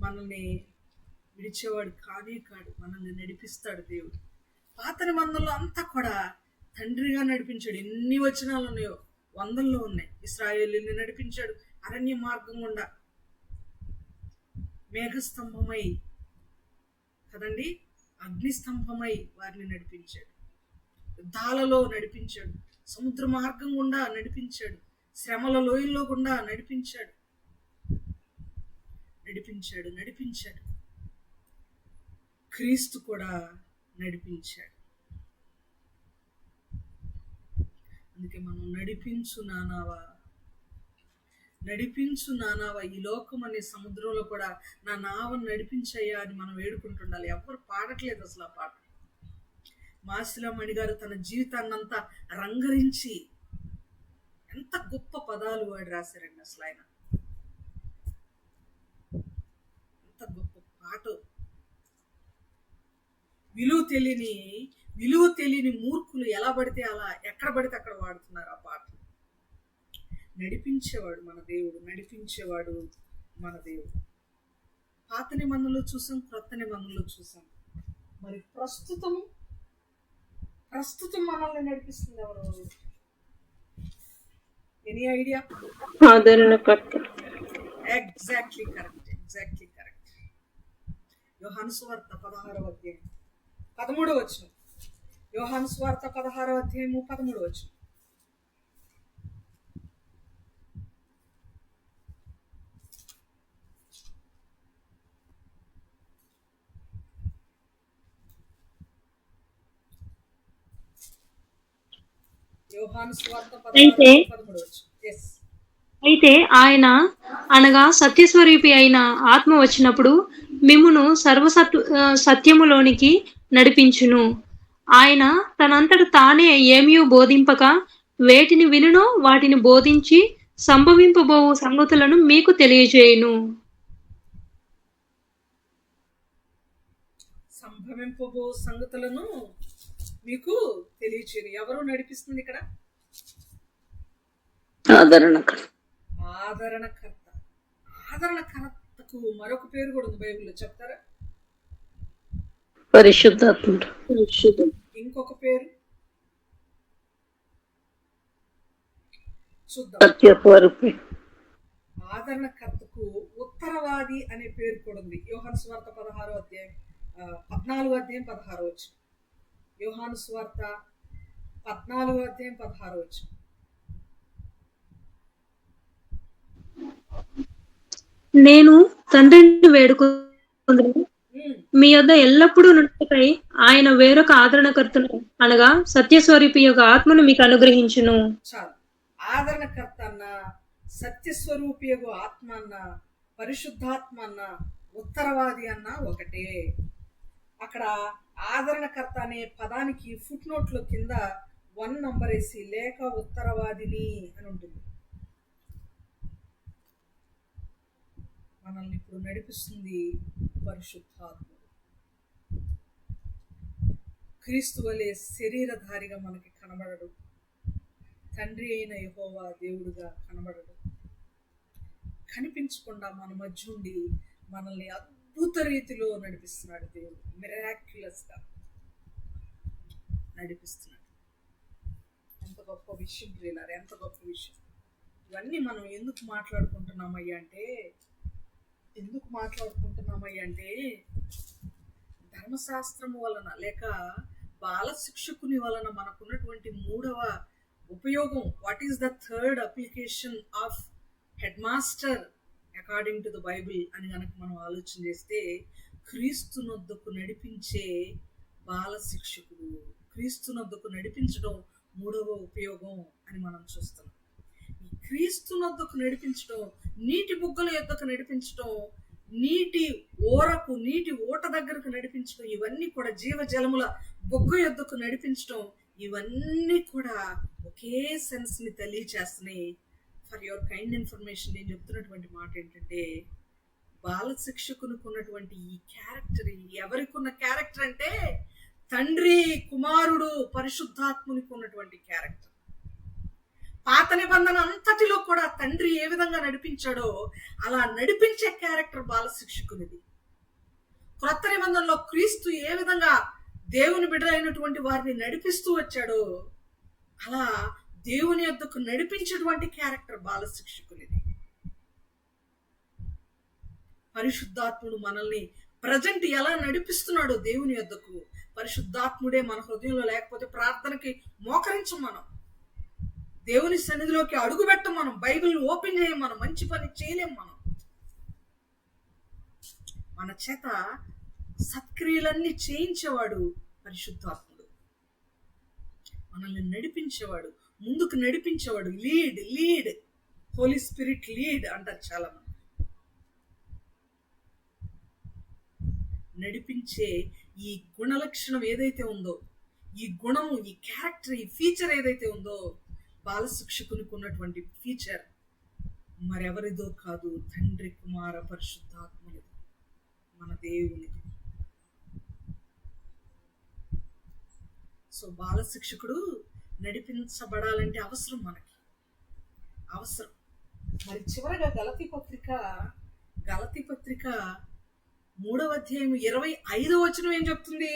Speaker 1: మనల్ని విడిచేవాడు కానే కాడు, మనల్ని నడిపిస్తాడు దేవుడు. పాత నిబంధనలో అంతా కూడా తండ్రిగా నడిపించాడు. ఎన్ని వచనాలు ఉన్నాయో, 100లో ఉన్నాయి. ఇశ్రాయేలుని నడిపించాడు అరణ్య మార్గం గుండా, మేఘస్తంభమై కదండి, అగ్నిస్తంభమై వారిని నడిపించాడు. యుద్ధాలలో నడిపించాడు, సముద్ర మార్గం గుండా నడిపించాడు, శ్రమల లోయల్లో గుండా నడిపించాడు. క్రీస్తు కూడా నడిపించాడు. అందుకే మనం నడిపించు నానావా, నడిపించు నా నావ, ఈ లోకం అనే సముద్రంలో కూడా నా నావను నడిపించయ్యా అని మనం వేడుకుంటుండాలి. ఎవరు పాడట్లేదు అసలు ఆ పాట. మాసిలామణి గారు తన జీవితాన్నంతా రంగరించి ఎంత గొప్ప పదాలు వాడు రాశారండి. అసలు ఆయన ఎంత గొప్ప పాట. విలువ తెలియని మూర్ఖులు ఎలా పడితే అలా ఎక్కడ పడితే అక్కడ వాడుతున్నారు ఆ పాట. నడిపించేవాడు మన దేవుడు, నడిపించేవాడు మన దేవుడు. పాత నిబంధనలో చూసాం, క్రొత్త నిబంధనలో చూసాం. మరి ప్రస్తుతం మనల్ని నడిపిస్తుంది ఎవరు? Any idea?
Speaker 2: ఆదరణకర్త.
Speaker 1: Exactly correct. యోహాను సువార్త 16వ అధ్యాయం 13వ వచనం. యోహాను సువార్త 16వ అధ్యాయము 13వ వచనం. యోహాను సువార్త 16వ వచనం. ఎస్.
Speaker 2: అయితే ఆయన అనగా సత్యస్వరూపి అయిన ఆత్మ వచ్చినప్పుడు మిమ్మును సత్యములోనికి నడిపించును. ఆయన తనంతట తానే ఏమీ బోధింపక వేటిని వినునో వాటిని బోధించి సంభవింపబోవు సంగతులను మీకు తెలియజేయును.
Speaker 1: సంభవింపబో సంగతులను మీకు తెలియచేయను. ఎవరు నడిపిస్తుంది ఇక్కడ? ఆదరణకర్తకు మరొక పేరు కూడా ఉంది బైబిల్లో, చెప్తారా?
Speaker 2: పరిశుద్ధాత్ముడు.
Speaker 1: ఇంకొక పేరు చూద్దాం. ఆదరణకర్తకు ఉత్తరవాది అనే పేరు కూడా ఉంది. యోహాను సువార్త 14వ అధ్యాయం 16వ వచనం. యోహాను సువార్త 14వ అధ్యాయం 16వ వచనం.
Speaker 2: నేను తండ్రిని వేడుకుందును, మీ యొద్ద ఎల్లప్పుడూ నుండిపై ఆయన వేరొక ఆదరణకర్తను అనగా సత్యస్వరూపి యొక్క ఆత్మను మీకు అనుగ్రహించును.
Speaker 1: చాలు. ఆదరణకర్త అన్న, సత్యస్వరూపి యొక్క ఆత్మ అన్న, పరిశుద్ధాత్మ అన్న, ఉత్తరవాది అన్న ఒకటే. అక్కడ ఆదరణకర్త అనే పదానికి ఫుట్ నోట్లో కింద 1 నంబర్ వేసి లేక ఉత్తరవాదిని అని ఉంటుంది. మనల్ని ఇప్పుడు నడిపిస్తుంది పరిశుద్ధాత్ముడు. క్రీస్తు వలె శరీరధారిగా మనకి కనబడడు. తండ్రి అయిన యెహోవా దేవుడుగా కనబడడు. కనిపించకుండా మన మధ్య ఉండి మనల్ని అద్భుత రీతిలో నడిపిస్తున్నాడు దేవుడు. మిరాక్యులస్ గా నడిపిస్తున్నాడు. ఎంత గొప్ప విషయం ప్రియులారా, ఎంత గొప్ప విషయం. ఇవన్నీ మనం ఎందుకు మాట్లాడుకుంటున్నామయ్యా అంటే ధర్మశాస్త్రము వలన లేక బాల శిక్షకుని వలన మనకున్నటువంటి 3వ ఉపయోగం. What is the third application of head master according to the Bible అని కనుక మనం ఆలోచన చేస్తే, క్రీస్తునొద్దకు నడిపించే బాల శిక్షకుడు, క్రీస్తునొద్దకు నడిపించడం 3వ ఉపయోగం అని మనం చూస్తున్నాం. ఈ క్రీస్తునొద్దకు నడిపించడం, నీటి బుగ్గల యొద్దకు నడిపించడం, నీటి ఊట దగ్గరకు నడిపించడం, ఇవన్నీ కూడా జీవజలముల బొగ్గు యొద్దకు నడిపించడం, ఇవన్నీ కూడా ఒకే సెన్స్ ని తెలియచేస్తున్నాయి. ఫర్ యువర్ కైండ్ ఇన్ఫర్మేషన్ నేను చెప్తున్నటువంటి మాట ఏంటంటే, బాల శిక్షకునికి ఉన్నటువంటి ఈ క్యారెక్టర్ ఎవరికి ఉన్న క్యారెక్టర్ అంటే తండ్రి, కుమారుడు, పరిశుద్ధాత్మునికి ఉన్నటువంటి క్యారెక్టర్. పాత నిబంధన అంతటిలో కూడా తండ్రి ఏ విధంగా నడిపించాడో అలా నడిపించే క్యారెక్టర్ బాల శిక్షకునిది. క్రొత్త నిబంధనలో క్రీస్తు ఏ విధంగా దేవుని బిడ్డలైనటువంటి వారిని నడిపిస్తూ వచ్చాడో అలా దేవుని యొద్దకు నడిపించేటువంటి క్యారెక్టర్ బాల శిక్షకునిది. పరిశుద్ధాత్ముడు మనల్ని ప్రజెంట్ ఎలా నడిపిస్తున్నాడో దేవుని యొద్దకు, పరిశుద్ధాత్ముడే మన హృదయంలో లేకపోతే ప్రార్థనకి మోకరించం, మనం దేవుని సన్నిధిలోకి అడుగు పెట్టం, మనం బైబిల్ ఓపెన్ చేయం, మనం మంచి పని చేయలేం. మన చేత సత్క్రియలన్నీ చేయించేవాడు పరిశుద్ధాత్ముడు. మనల్ని నడిపించేవాడు, ముందుకు నడిపించేవాడు, లీడ్. హోలీ స్పిరిట్ లీడ్ అంటారు చాలా మంది. నడిపించే ఈ గుణలక్షణం ఏదైతే ఉందో, ఈ గుణము, ఈ క్యారెక్టర్, ఈ ఫీచర్ ఏదైతే ఉందో, బాల శిక్షకునికి ఉన్నటువంటి ఫీచర్ మరెవరిదో కాదు, తండ్రి కుమార పరిశుద్ధాత్మనిది, మన దేవునిది. సో బాల శిక్షకుడు నడిపించబడాలంటే అవసరం, మనకి అవసరం. మరి చివరగా గలతీ పత్రిక 3వ అధ్యాయం 25వ వచనం ఏం చెప్తుంది?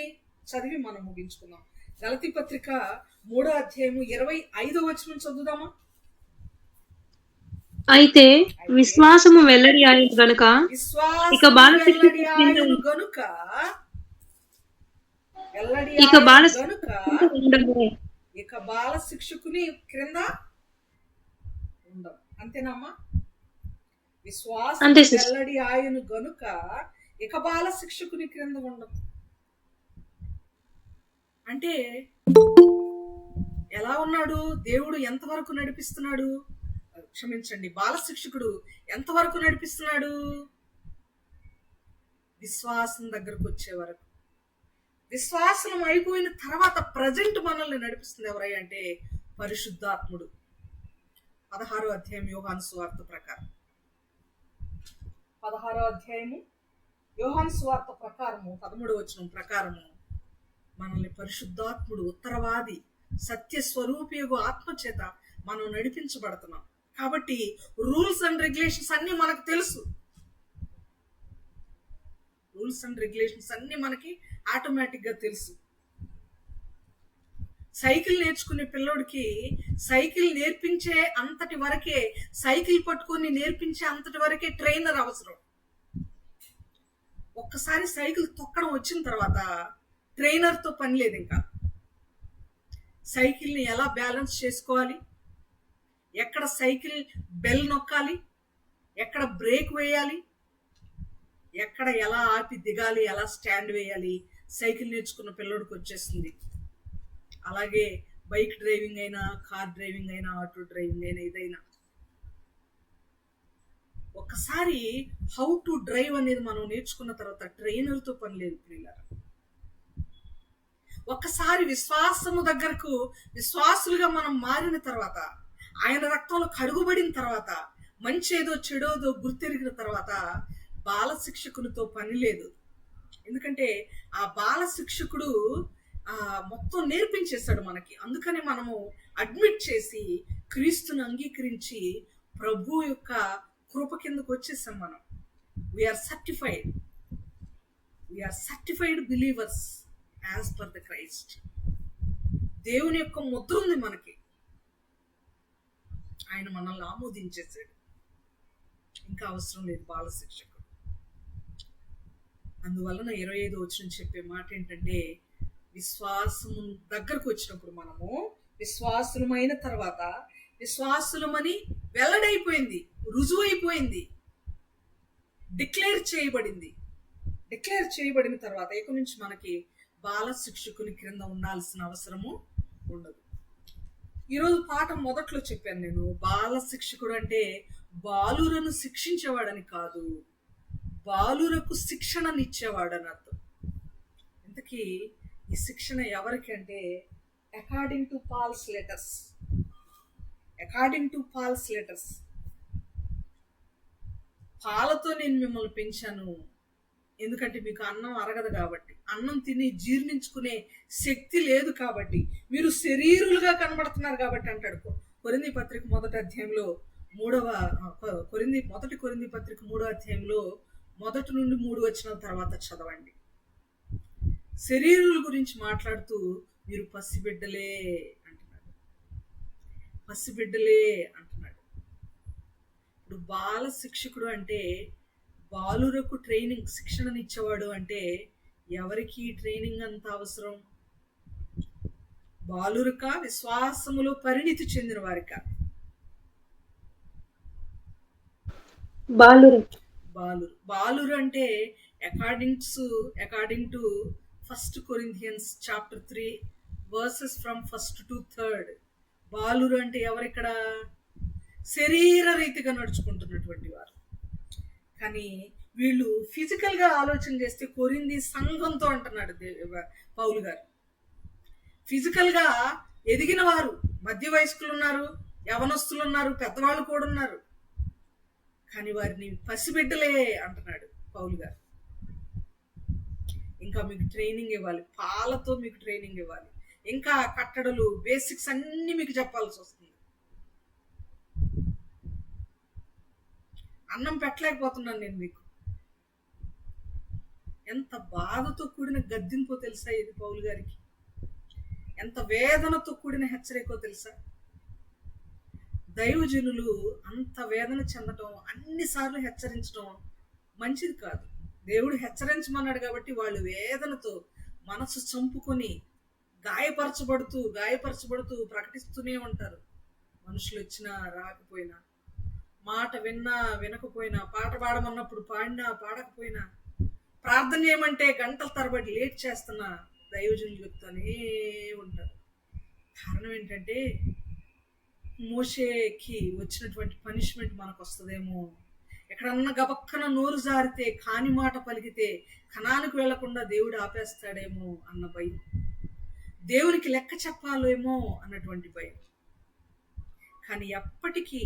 Speaker 1: చదివి మనం ముగించుకుందాం. గలతీ పత్రిక 3వ అధ్యాయం 25వ వచనం చదువుదామా?
Speaker 2: అయితే విశ్వాసము వెల్లడి ఆయన గనుక ఇక బాల
Speaker 1: శిక్షకుని క్రింద ఉండవు. అంతేనమ్మా? విశ్వాసం వెల్లడి ఆయన గనుక ఇక బాల శిక్షకుని క్రింద ఉండవు. అంటే ఎలా ఉన్నాడు దేవుడు? ఎంతవరకు నడిపిస్తున్నాడు? క్షమించండి, బాల శిక్షకుడు ఎంతవరకు నడిపిస్తున్నాడు? విశ్వాసం దగ్గరకు వచ్చే వరకు. విశ్వాసం అయిపోయిన తర్వాత ప్రజెంట్ మనల్ని నడిపిస్తుంది ఎవరై అంటే పరిశుద్ధాత్ముడు. 16వ అధ్యాయం యోహాను సువార్త ప్రకారం, 16వ అధ్యాయము యోహాను సువార్త ప్రకారము 13వ వచనం ప్రకారము మనల్ని పరిశుద్ధాత్ముడు, ఉత్తరవాది, సత్య స్వరూపియగు ఆత్మ చేత మనం నడిపించబడుతున్నాం. కాబట్టి రూల్స్ అండ్ రెగ్యులేషన్స్ అన్ని మనకు తెలుసు. రూల్స్ అండ్ రెగ్యులేషన్స్ అన్ని మనకి ఆటోమేటిక్ గా తెలుసు. సైకిల్ నేర్చుకునే పిల్లోడికి సైకిల్ నేర్పించే అంతటి వరకే, సైకిల్ పట్టుకొని నేర్పించే అంతటి వరకే ట్రైనర్ అవసరం. ఒక్కసారి సైకిల్ తొక్కడం వచ్చిన తర్వాత ట్రైనర్ తో పని లేదు. ఇంకా సైకిల్ ని ఎలా బ్యాలెన్స్ చేసుకోవాలి, ఎక్కడ సైకిల్ బెల్ నొక్కాలి, ఎక్కడ బ్రేక్ వేయాలి, ఎక్కడ ఎలా ఆపి దిగాలి, ఎలా స్టాండ్ వేయాలి, సైకిల్ నేర్చుకున్న పిల్లడికి వచ్చేస్తుంది. అలాగే బైక్ డ్రైవింగ్ అయినా, కార్ డ్రైవింగ్ అయినా, ఆటో డ్రైవింగ్ అయినా, ఏదైనా ఒకసారి హౌ టు డ్రైవ్ అనేది మనం నేర్చుకున్న తర్వాత ట్రైనర్ తో పని లేదు పిల్లలు. ఒక్కసారి విశ్వాసము దగ్గరకు విశ్వాసులుగా మనం మారిన తర్వాత, ఆయన రక్తంలో కడుగుబడిన తర్వాత, మంచి ఏదో చెడోదో గుర్తెరిగిన తర్వాత బాల శిక్షకునితో పని లేదు. ఎందుకంటే ఆ బాల శిక్షకుడు మొత్తం నేర్పించేస్తాడు మనకి. అందుకని మనము అడ్మిట్ చేసి క్రీస్తుని అంగీకరించి ప్రభు యొక్క కృప కిందకు వచ్చేసాం. మనం we are certified believers as per the Christ. దేవుని యొక్క ముద్ర ఉంది మనకి. ఆయన మనల్ని ఆమోదించేసాడు. ఇంకా అవసరం లేదు బాల శిక్షకుడు. అందువలన 25వ వచనం చెప్పే మాట ఏంటంటే, విశ్వాసము దగ్గరకు వచ్చినప్పుడు మనము విశ్వాసులమైన తర్వాత, విశ్వాసులమని వెల్లడైపోయింది, రుజువైపోయింది, డిక్లేర్ చేయబడిన తర్వాత ఇక నుంచి మనకి బాల శిక్షకుని క్రింద ఉండాల్సిన అవసరము ఉండదు. ఈరోజు పాఠం మొదట్లో చెప్పాను నేను, బాల శిక్షకుడు అంటే బాలురను శిక్షించేవాడని కాదు, బాలురకు శిక్షణనిచ్చేవాడని అర్థం. ఇంతకీ ఈ శిక్షణ ఎవరికి అంటే అకార్డింగ్ టు పాల్స్ లెటర్స్. పాలతో నేను మిమ్మల్ని పెంచాను, ఎందుకంటే మీకు అన్నం అరగదు కాబట్టి, అన్నం తిని జీర్ణించుకునే శక్తి లేదు కాబట్టి, మీరు శరీరులుగా కనబడుతున్నారు కాబట్టి అంటాడు. కొరింథీ పత్రిక 1వ అధ్యాయంలో 1 కొరింథీ పత్రిక 3వ అధ్యాయంలో 1 నుండి 3 వచనం తర్వాత చదవండి. శరీరుల గురించి మాట్లాడుతూ మీరు పసిబిడ్డలే అంటున్నాడు. ఇప్పుడు బాల శిక్షకుడు అంటే బాలురకు ట్రైనింగ్, శిక్షణనిచ్చేవాడు అంటే ఎవరికి ట్రైనింగ్ అంత అవసరం? బాలురక, విశ్వాసములో పరిణితి చెందిన వారిక? బాలురు అంటే according to 1 Corinthians chapter 3 verses from 1 to 3. బాలురు అంటే ఎవరిక్కడ? శరీర రీతిగా నడుచుకుంటున్నటువంటి వారు. కానీ వీళ్ళు ఫిజికల్గా ఆలోచన చేస్తే కొరింథీ సంఘంతో అంటున్నాడు పౌలు గారు. ఫిజికల్గా ఎదిగిన వారు, మధ్య వయస్కులు ఉన్నారు, యవనస్తులు ఉన్నారు, పెద్దవాళ్ళు కూడా ఉన్నారు. కానీ వారిని పసిబిడ్డలే అంటున్నాడు పౌలు గారు. ఇంకా మీకు ట్రైనింగ్ ఇవ్వాలి, పాలతో మీకు ట్రైనింగ్ ఇవ్వాలి, ఇంకా కట్టడలు, బేసిక్స్ అన్ని మీకు చెప్పాల్సి వస్తుంది. అన్నం పెట్టలేకపోతున్నాను నేను మీకు. ఎంత బాధతో కూడిన గద్దింపో తెలుసా ఇది పౌలు గారికి? ఎంత వేదనతో కూడిన హెచ్చరికో తెలుసా? దైవజనులు అంత వేదన చెందటం, అన్నిసార్లు హెచ్చరించడం మంచిది కాదు. దేవుడు హెచ్చరించమన్నాడు కాబట్టి వాళ్ళు వేదనతో మనసు చంపుకొని గాయపరచబడుతూ ప్రకటిస్తూనే ఉంటారు. మనుషులు వచ్చినా రాకపోయినా, మాట విన్నా వినకపోయినా, పాట పాడమన్నప్పుడు పాడినా పాడకపోయినా, ప్రార్థన చేయమంటే గంటల తరబడి లేట్ చేస్తున్నా దైవజనులు చెప్తానే ఉంటారు. కారణం ఏంటంటే మోషేకి వచ్చినటువంటి పనిష్మెంట్ మనకు వస్తుందేమో, ఎక్కడన్నా గబక్కన నోరు జారితే, కాని మాట పలికితే కనానికి వెళ్లకుండా దేవుడు ఆపేస్తాడేమో అన్న భయం, దేవునికి లెక్క చెప్పాలేమో అన్నటువంటి భయం. కానీ ఎప్పటికీ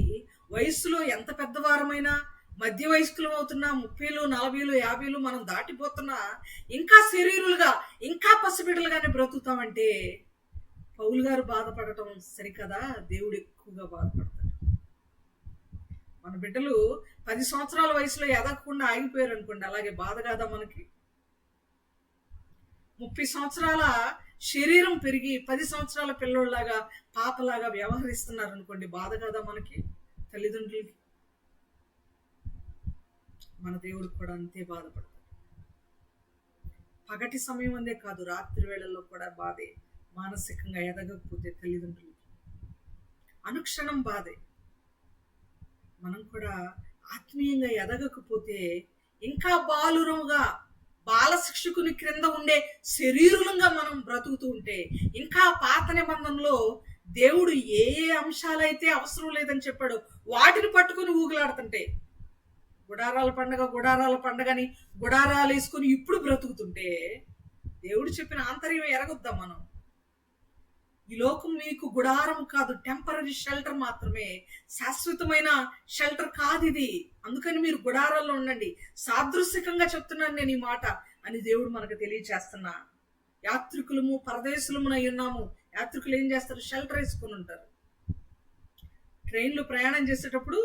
Speaker 1: వయసులో ఎంత పెద్దవారమైనా, మధ్య వయస్కులం అవుతున్నా, 30లు 40లు 50లు మనం దాటిపోతున్నా ఇంకా శరీరులుగా, ఇంకా పసిబిడ్డలుగానే బ్రతుకుతామంటే పౌలు గారు బాధపడటం సరికదా? దేవుడు ఎక్కువగా బాధపడతాడు. మన బిడ్డలు 10 సంవత్సరాల వయసులో ఎదగకుండా ఆగిపోయారు అనుకోండి, అలాగే బాధ కాదా మనకి? 30 సంవత్సరాల శరీరం పెరిగి 10 సంవత్సరాల పిల్లోళ్ళలాగా, పాపలాగా వ్యవహరిస్తున్నారు అనుకోండి, బాధ కాదా మనకి తల్లిదండ్రులకి? మన దేవుడు కూడా అంతే బాధపడతాడు. పగటి సమయం అందే కాదు, రాత్రి వేళల్లో కూడా బాధే. మానసికంగా ఎదగకపోతే తల్లిదండ్రులకి అనుక్షణం బాధే. మనం కూడా ఆత్మీయంగా ఎదగకపోతే, ఇంకా బాలురముగా, బాల శిక్షకుని క్రింద ఉండే శరీరులంగా మనం బ్రతుకుతూ ఉంటే, ఇంకా పాత నిబంధనలో దేవుడు ఏ ఏ అంశాలైతే అవసరం లేదని చెప్పాడో వాటిని పట్టుకుని ఊగులాడుతుంటే, గుడారాల పండగని గుడారాలు వేసుకుని ఇప్పుడు బ్రతుకుతుంటే, దేవుడు చెప్పిన ఆంతర్యం ఎరగొద్దాం మనం. ఈ లోకం మీకు గుడారం కాదు, టెంపరీ షెల్టర్ మాత్రమే, శాశ్వతమైన షెల్టర్ కాదు ఇది. అందుకని మీరు గుడారాల్లో ఉండండి. సాదృశ్యకంగా చెప్తున్నాను నేను ఈ మాట అని దేవుడు మనకు తెలియచేస్తున్నా. యాత్రికులము పరదేశులమునై ఉన్నాము. యాత్రికులు ఏం చేస్తారు? షెల్టర్ వేసుకుని ఉంటారు. ట్రైన్లో ప్రయాణం చేసేటప్పుడు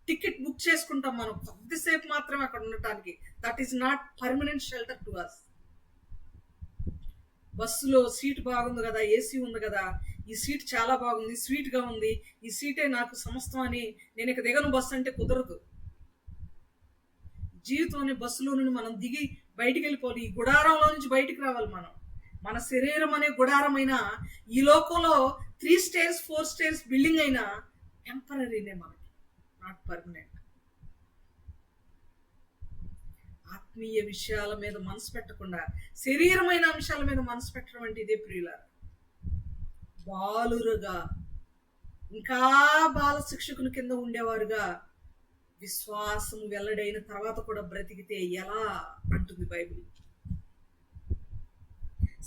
Speaker 1: టికెట్ బుక్ చేసుకుంటాం మనం, కొద్దిసేపు మాత్రమే అక్కడ ఉండటానికి. That is not permanent shelter to us. బస్సులో సీట్ బాగుంది కదా, ఏసీ ఉంది కదా, ఈ సీట్ చాలా బాగుంది, స్వీట్గా ఉంది, ఈ సీటే నాకు సమస్తం అని నేను ఇక దిగను బస్సు అంటే కుదరదు. జీవితంలోని బస్సులో నుండి మనం దిగి బయటికి వెళ్ళిపోవాలి. ఈ గుడారంలో నుంచి బయటికి రావాలి మనం. మన శరీరం అనే గుడారమైన ఈ లోకంలో 3 స్టేర్స్ 4 స్టేర్స్ బిల్డింగ్ అయినా టెంపరీనే మనకి, నాట్ పర్మనెంట్. ఆత్మీయ విషయాల మీద మనసు పెట్టకుండా శరీరమైన అంశాల మీద మనసు పెట్టడం అంటే ఇదే ప్రియులారా. బాలురుగా, ఇంకా బాల శిక్షకుని కింద ఉండేవారుగా విశ్వాసం వెల్లడైన తర్వాత కూడా బ్రతికితే ఎలా అంటుంది బైబిల్.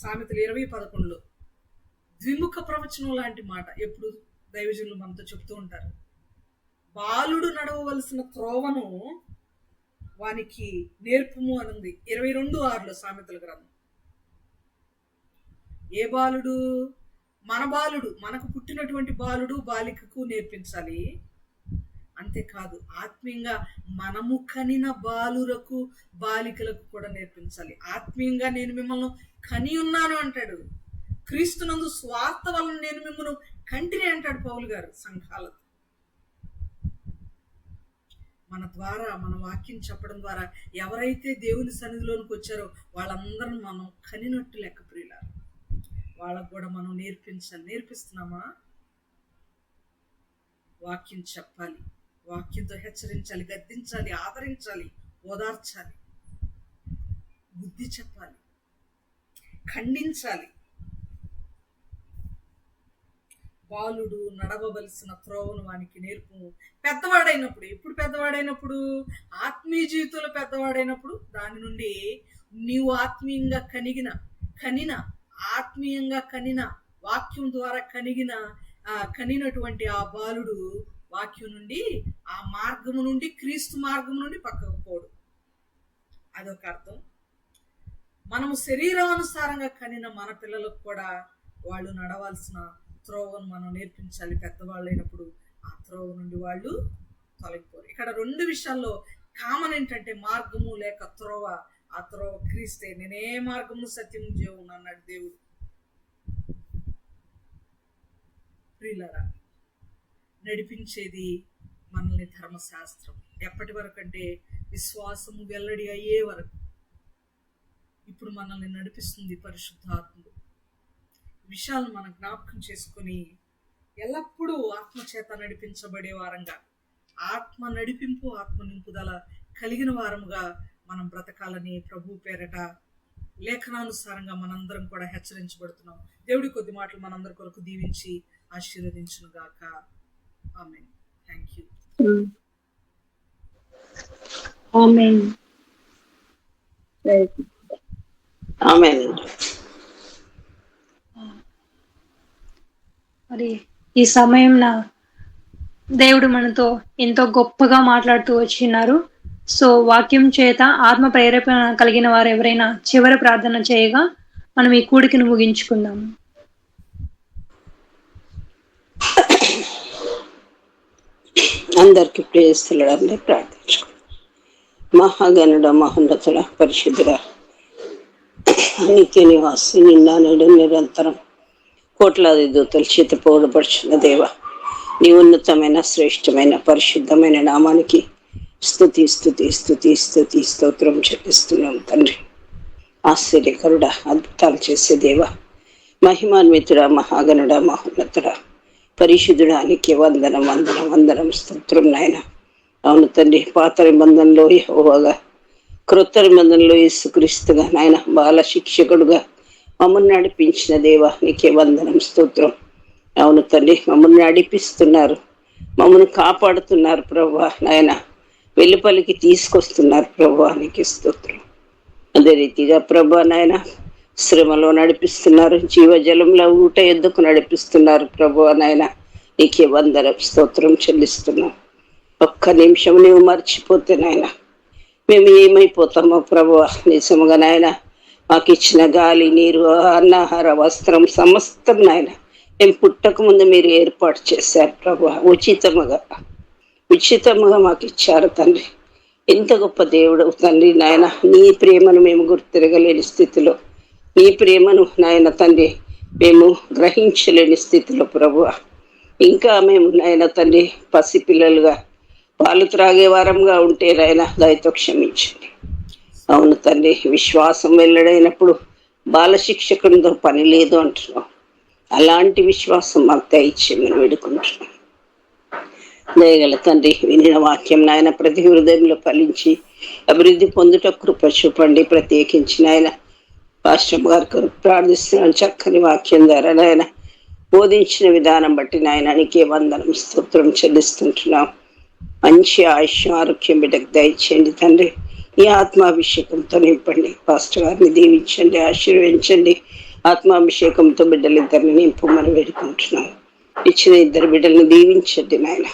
Speaker 1: సామెతలు 20:11 ద్విముఖ ప్రవచనం లాంటి మాట ఎప్పుడు దైవజనులు మనతో చెప్తూ ఉంటారు. బాలుడు నడవవలసిన త్రోవను వానికి నేర్పుము అనుంది 22:6 సామెతల గ్రంథం. ఏ బాలుడు? మన బాలుడు, మనకు పుట్టినటువంటి బాలుడు బాలికకు నేర్పించాలి. అంతేకాదు ఆత్మీయంగా మనము కనిన బాలురకు బాలికలకు కూడా నేర్పించాలి. ఆత్మీయంగా నేను మిమ్మల్ని కని ఉన్నాను అంటాడు. క్రీస్తునందు స్వార్థ వలన నేను మిమ్మల్ని కంటిని అంటాడు పౌలు గారు సంఘాలతో. మన ద్వారా, మన వాక్యం చెప్పడం ద్వారా ఎవరైతే దేవుని సన్నిధిలోనికి వచ్చారో వాళ్ళందరం మనం కనినట్టు లెక్క ప్రియులారు. వాళ్ళకు కూడా మనం నేర్పిస్తున్నామా? వాక్యం చెప్పాలి, వాక్యంతో హెచ్చరించాలి, గద్దించాలి, ఆదరించాలి, ఓదార్చాలి, బుద్ధి చెప్పాలి, ఖండించాలి. బాలుడు నడవవలసిన త్రోవను వానికి నేర్పు. పెద్దవాడైనప్పుడు, ఎప్పుడు పెద్దవాడైనప్పుడు? ఆత్మీయ జీవితంలో పెద్దవాడైనప్పుడు దాని నుండి నీవు ఆత్మీయంగా కనిన ఆత్మీయంగా కనిన వాక్యం ద్వారా కనినటువంటి ఆ బాలుడు వాక్యం నుండి, ఆ మార్గము నుండి, క్రీస్తు మార్గం నుండి పక్కకు పోడు. అదొక అర్థం. మనము శరీరానుసారంగా కనిన మన పిల్లలకు కూడా వాళ్ళు నడవాల్సిన త్రోవను మనం నేర్పించాలి. పెద్దవాళ్ళైనప్పుడు ఆ త్రోవ నుండి వాళ్ళు తొలగిపోరు. ఇక్కడ 2 విషయాల్లో కామన్ ఏంటంటే మార్గము లేక త్రోవ. ఆ త్రోవ క్రీస్తే. నేనే మార్గము సత్యము జీవము అన్నాడు దేవుడు. ప్రియులారా, నడిపించేది మనల్ని ధర్మశాస్త్రం. ఎప్పటి వరకు అంటే విశ్వాసము వెల్లడి అయ్యే వరకు. ఇప్పుడు మనల్ని నడిపిస్తుంది పరిశుద్ధాత్ముడు. విషయాలను మనం జ్ఞాపకం చేసుకుని ఎల్లప్పుడూ ఆత్మచేత నడిపించబడే వారంగా, ఆత్మ నడిపింపు, ఆత్మ నింపుదల కలిగిన వారముగా మనం బ్రతకాలని ప్రభు పేరట లేఖనానుసారంగా మనందరం కూడా హెచ్చరించబడుతున్నాం. దేవుడి కొద్ది మాటలు మనందరి కొరకు దీవించి ఆశీర్వదించును గాక. Amen. Thank you.
Speaker 3: Amen. Amen.
Speaker 2: మరి ఈ సమయం దేవుడు మనతో ఎంతో గొప్పగా మాట్లాడుతూ వచ్చినారు. సో వాక్యం చేత ఆత్మ ప్రేరేపణ కలిగిన వారు ఎవరైనా చివరి ప్రార్థన చేయగా మనం ఈ కూడికను ముగించుకుందాము.
Speaker 3: అందరికి ప్రేయస్తులందరూ ప్రార్థించుకుందాం. మహాగణుడ, మహోన్నతుడ, పరిశుద్ధుడ, నిత్య నివాసి, నిన్న నేడు నిరంతరం కోట్లాది దూతలు చేత పౌడపడుచున్న దేవ, నీ ఉన్నతమైన శ్రేష్టమైన పరిశుద్ధమైన నామానికి స్తుతి స్తుతి స్తుతి స్తుతి స్తోత్రం చెల్లిస్తున్నాం తండ్రి. ఆశ్చర్యకరుడ, అద్భుతాలు చేసే దేవ, మహిమాన్వితుడ, మహాగణుడ, మహోన్నతుడ, పరిశుద్ధుడానికి వందనం వందనం వందనం స్తోత్రం నాయన. అవును తండ్రి, పాత నిబంధనలో యెహోవాగా, క్రొత్త నిబంధనలో యేసుక్రీస్తుగా నాయన బాల శిక్షకుడుగా మమ్మల్ని నడిపించిన దేవ, నీకే వందనం స్తోత్రం. అవును తండ్రి, మమ్మల్ని నడిపిస్తున్నారు, మమ్మల్ని కాపాడుతున్నారు ప్రభువా నాయన, వెలుపలికి తీసుకొస్తున్నారు ప్రభువా, నీకే స్తోత్రం. అదే రీతిగా ప్రభువా నాయన శ్రమలో నడిపిస్తున్నారు, జీవజలంలో ఊట ఎద్దుకు నడిపిస్తున్నారు ప్రభువా నాయన, నీకే వందనం స్తోత్రం చెల్లిస్తున్నాం. ఒక్క నిమిషం నువ్వు మర్చిపోతే నాయన మేము ఏమైపోతామో ప్రభువా. నిజముగా నాయన మాకు ఇచ్చిన గాలి, నీరు, అన్నాహార, వస్త్రం సమస్తం నాయన మేము పుట్టక ముందు మీరు ఏర్పాటు చేశారు ప్రభువా. ఉచితముగా మాకు ఇచ్చారు తండ్రి. ఎంత గొప్ప దేవుడు తండ్రి నాయన. నీ ప్రేమను మేము గుర్తిరగలేని స్థితిలో, నీ ప్రేమను నాయన తండ్రి మేము గ్రహించలేని స్థితిలో ప్రభువా, ఇంకా మేము నాయన తండ్రి పసిపిల్లలుగా పాలు త్రాగే వారంగా ఉంటే నాయన దయతో క్షమించండి. అవును తండ్రి, విశ్వాసం వెల్లడైనప్పుడు బాల శిక్షకునితో పని లేదు అంటున్నాం. అలాంటి విశ్వాసం మాకు దయచేయమని వేడుకుంటున్నాం. దయగల తండ్రి, వినిన వాక్యం నాయన ప్రతి హృదయంలో ఫలించి అభివృద్ధి పొందుట కృప చూపండి. ప్రత్యేకించి నాయన పాస్టర్ గారి కొరకు ప్రార్థిస్తున్నాను. చక్కని వాక్యం ద్వారా నాయన బోధించిన విధానం బట్టి నాయన నీకే వందనం స్తోత్రం చెల్లిస్తుంటున్నాం. మంచి ఆయుష్ ఆరోగ్యం బిడ్డకు దయచేయండి తండ్రి. ఈ ఆత్మాభిషేకంతో నింపండి. పాస్టర్ గారిని దీవించండి, ఆశీర్వదించండి. ఆత్మాభిషేకంతో బిడ్డలిద్దరిని నింపమని వేడుకుంటున్నాం. ఇచ్చిన 2 బిడ్డలను దీవించండి నాయన.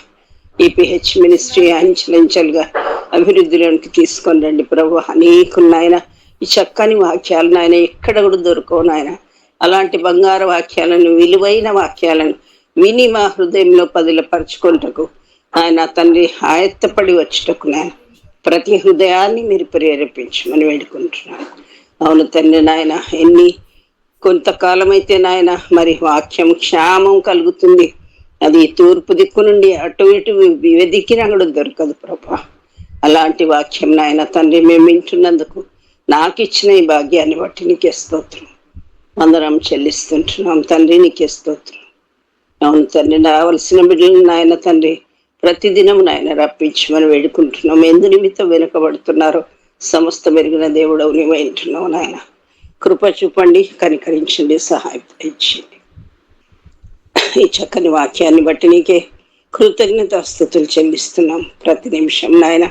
Speaker 3: ఈపీహెచ్ మినిస్ట్రీ అంచెలంచెలుగా అభివృద్ధిలోనికి తీసుకొని రండి ప్రభు. అనేకులు నాయన ఈ చక్కని వాక్యాలు నాయన ఎక్కడ కూడా దొరకవు నాయన. అలాంటి బంగారు వాక్యాలను, విలువైన వాక్యాలను విని మా హృదయంలో పదిలపరచుకుంటకు ఆయన తండ్రి ఆయత్తపడి వచ్చుటకు నాయన ప్రతి హృదయాన్ని మీరు ప్రేరేపించమని వేడుకుంటున్నాను. అవును తండ్రి నాయన, కొంతకాలం అయితే నాయన మరి వాక్యం క్షామం కలుగుతుంది. అది తూర్పు దిక్కు నుండి అటు ఇటు వెదికిన కూడా దొరకదు ప్రభా. అలాంటి వాక్యం నాయన తండ్రి మేము వింటున్నందుకు నాకు ఇచ్చిన ఈ భాగ్యాన్ని బట్టి నీకే స్తోత్రం అందరం చెల్లిస్తుంటున్నాం తండ్రి, నీకే స్తోత్రం. అవును తండ్రి, రావలసిన బిడ్డలు నాయన తండ్రి ప్రతిదినం నాయన రప్పించమని వేడుకుంటున్నాం. ఎందు నిమిత్తం వెనుకబడుతున్నారో సమస్త మెరుగిన దేవుడవు నీవు వింటున్నావు నాయన. కృప చూపండి, కనికరించండి, సహాయం ఇచ్చేయండి. ఈ చక్కని వాక్యాన్ని బట్టి నీకే కృతజ్ఞతాస్తుతులు చెల్లిస్తున్నాం. ప్రతి నిమిషం నాయన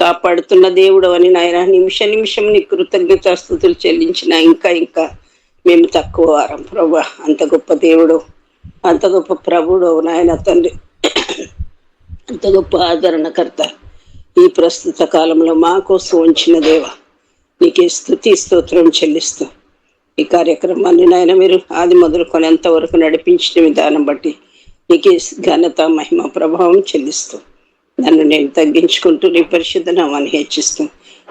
Speaker 3: కాపాడుతున్న దేవుడు అని నాయన, నిమిష నిమిషం నీ కృతజ్ఞతాస్తుతులు చెల్లించిన ఇంకా ఇంకా మేము తక్కువ వారం ప్రభా. అంత గొప్ప దేవుడు, అంత గొప్ప ప్రభుడు నాయన తండ్రి, అంత గొప్ప ఆదరణకర్త ఈ ప్రస్తుత కాలంలో మా కోసం ఉంచిన దేవ, నీకే స్తుతి స్తోత్రం చెల్లిస్తూ ఈ కార్యక్రమాన్ని నాయన మీరు ఆది మొదలుకొని ఎంతవరకు నడిపించిన విధానం బట్టి నీకే ఘనత మహిమ ప్రభావం చెల్లిస్తూ నన్ను నేను తగ్గించుకుంటూ నీ పరిశుద్ధ నామాన్ని హెచ్చిస్తూ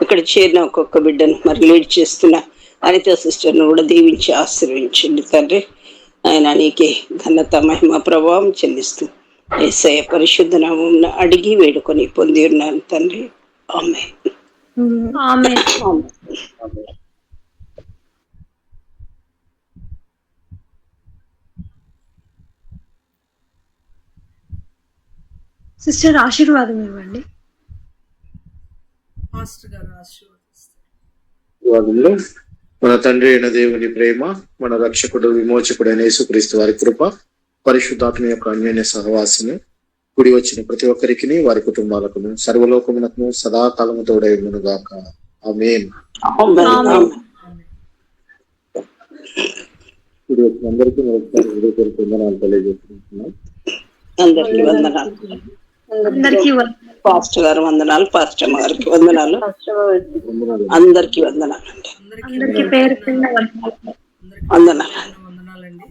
Speaker 3: ఇక్కడ చేరిన ఒక్కొక్క బిడ్డను మరి లీడ్ చేస్తున్న అనిత సిస్టర్ను కూడా దీవించి ఆశీర్వదించండి తండ్రి. ఆయన నీకే ఘనత మహిమ ప్రభావం చెల్లిస్తూ యేసయ్య పరిశుద్ధ నామం అడిగి వేడుకొని పొంది ఉన్నాను తండ్రి. ఆమేన్.
Speaker 2: ఆమేన్. సిస్టర్ ఆశీర్వాదం ఇవ్వండి.
Speaker 1: పాస్టర్ గారు ఆశీర్వదిస్తారు.
Speaker 4: వాదుల్లో మన తండ్రి అయిన దేవుని ప్రేమ, మన రక్షకుడు విమోచకుడైన యేసుక్రీస్తు వారి కృప, పరిశుద్ధాత్మ యొక్క అన్యోన్య సహవాసము కూడి వచ్చిన ప్రతి ఒక్కరికి వారి కుటుంబాలకు సర్వలోకమునకు సదాకాలము తోడై ఉండును గాక. ఆమేన్. కూడి వచ్చిన అందరికీ మరొకసారి వందనాలు తెలియజేస్తున్నాం.
Speaker 3: అందరికీ వందనాలు. పాస్టర్ గారు వందనాలు, పాస్టర్ అమ్మ గారికి వందనాలు, అందరికీ వందనాలు అండి.
Speaker 1: వందనాలండి.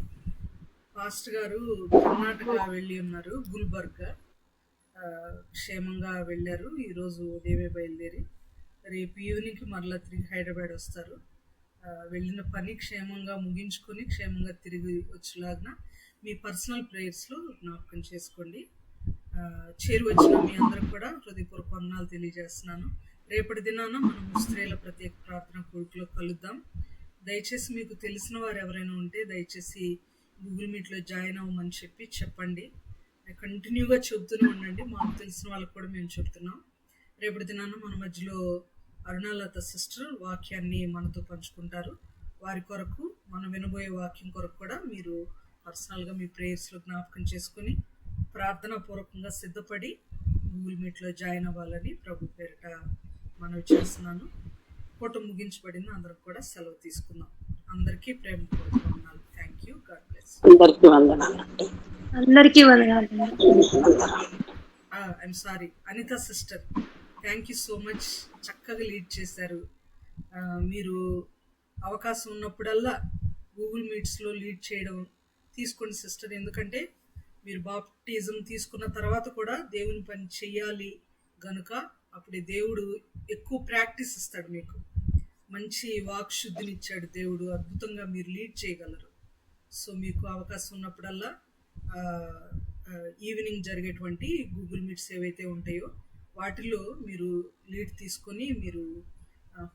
Speaker 1: పాస్టర్ గారు కర్ణాటక వెళ్ళి ఉన్నారు, గుల్బర్గ్ క్షేమంగా వెళ్ళారు. ఈరోజు ఉదయమే బయలుదేరి రేపు ఈవినింగ్ మరలా తిరిగి హైదరాబాద్ వస్తారు. వెళ్ళిన పని క్షేమంగా ముగించుకొని క్షేమంగా తిరిగి వచ్చేలాగా మీ పర్సనల్ ప్రేయర్స్లో జ్ఞాపకం చేసుకోండి. చేరు వచ్చిన మీ అందరికి కూడా హృదయపూర్వక వందనాలు తెలియజేస్తున్నాను. రేపటి దినాన మనం స్త్రీల ప్రత్యేక ప్రార్థన కొడుకులో కలుద్దాం. దయచేసి మీకు తెలిసిన వారు ఎవరైనా ఉంటే దయచేసి గూగుల్ మీట్లో జాయిన్ అవ్వమని చెప్పండి. కంటిన్యూగా చెబుతూనే ఉండండి. మాకు తెలిసిన వాళ్ళకి కూడా మేము చెప్తున్నాం. రేపటి దినాన మన మధ్యలో అరుణాలత సిస్టర్ వాక్యాన్ని మనతో పంచుకుంటారు. వారి కొరకు మనం వినబోయే వాక్యం కొరకు కూడా మీరు పర్సనల్గా మీ ప్రేయర్స్లో జ్ఞాపకం చేసుకుని ప్రార్థనా పూర్వకంగా సిద్ధపడి గూగుల్ మీట్లో జాయిన్ అవ్వాలని ప్రభు పేరిట మనవి చేస్తున్నాను. పూట ముగించబడింది. అందరికి కూడా సెలవు తీసుకుందాం. అందరికీ ప్రేమపూర్వక వందనాలు. Thank you. God bless.
Speaker 2: అందరికీ వందనాలు.
Speaker 1: I'm sorry Anitha sister, thank you so much. చక్కగా లీడ్ చేశారు. మీరు అవకాశం ఉన్నప్పుడల్లా గూగుల్ మీట్స్లో లీడ్ చేయడం తీసుకోండి సిస్టర్. ఎందుకంటే మీరు బాప్టిజం తీసుకున్న తర్వాత కూడా దేవుని పని చెయ్యాలి గనుక అప్పుడు దేవుడు ఎక్కువ ప్రాక్టీస్ ఇస్తాడు. మీకు మంచి వాక్ శుద్ధిని ఇచ్చాడు దేవుడు. అద్భుతంగా మీరు లీడ్ చేయగలరు. సో మీకు అవకాశం ఉన్నప్పుడల్లా ఈవినింగ్ జరిగేటువంటి గూగుల్ మీట్స్ ఏవైతే ఉంటాయో వాటిల్లో మీరు లీడ్ తీసుకొని మీరు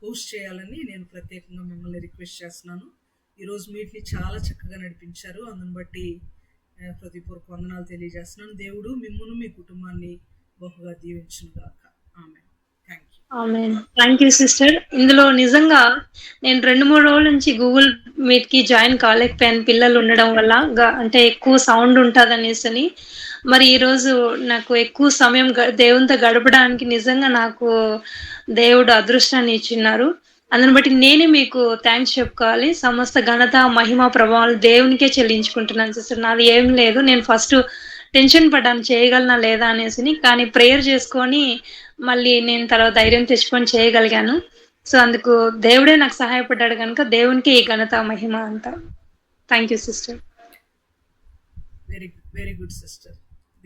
Speaker 1: హోస్ట్ చేయాలని నేను ప్రత్యేకంగా మిమ్మల్ని రిక్వెస్ట్ చేస్తున్నాను. ఈరోజు మీట్ని చాలా చక్కగా నడిపించారు. అందుని బట్టి హృదయపూర్వక వందనాలు తెలియజేస్తున్నాను. దేవుడు మిమ్మును మీ కుటుంబాన్ని బహుగా దీవించును గాక. ఆమేన్.
Speaker 2: Thank you sister. ఇందులో నిజంగా నేను 2-3 రోజుల నుంచి గూగుల్ మీట్ కి జాయిన్ కాలేకపోయాను, పిల్లలు ఉండడం వల్ల. అంటే ఎక్కువ సౌండ్ ఉంటుంది అనేసి. మరి ఈరోజు నాకు ఎక్కువ సమయం దేవునితో గడపడానికి నిజంగా నాకు దేవుడు అదృష్టాన్ని ఇచ్చిన్నారు. అందుని బట్టి నేనే మీకు థ్యాంక్స్ చెప్పుకోవాలి. సమస్త ఘనత మహిమ ప్రభావాలు దేవునికే చెల్లించుకుంటున్నాను సిస్టర్. నాది ఏం లేదు. నేను ఫస్ట్ టెన్షన్ పడ్డాను చేయగలనా లేదా అనేసి. కానీ ప్రేయర్ చేసుకొని మళ్ళీ నేను తర్వాత ధైర్యం తెచ్చుకొని చేయగలిగాను. సో అందుకు దేవుడే నాకు సహాయపడ్డాడు కనుక దేవునికి ఈ ఘనత మహిమ అంతా. Thank you sister.
Speaker 1: Very very good sister.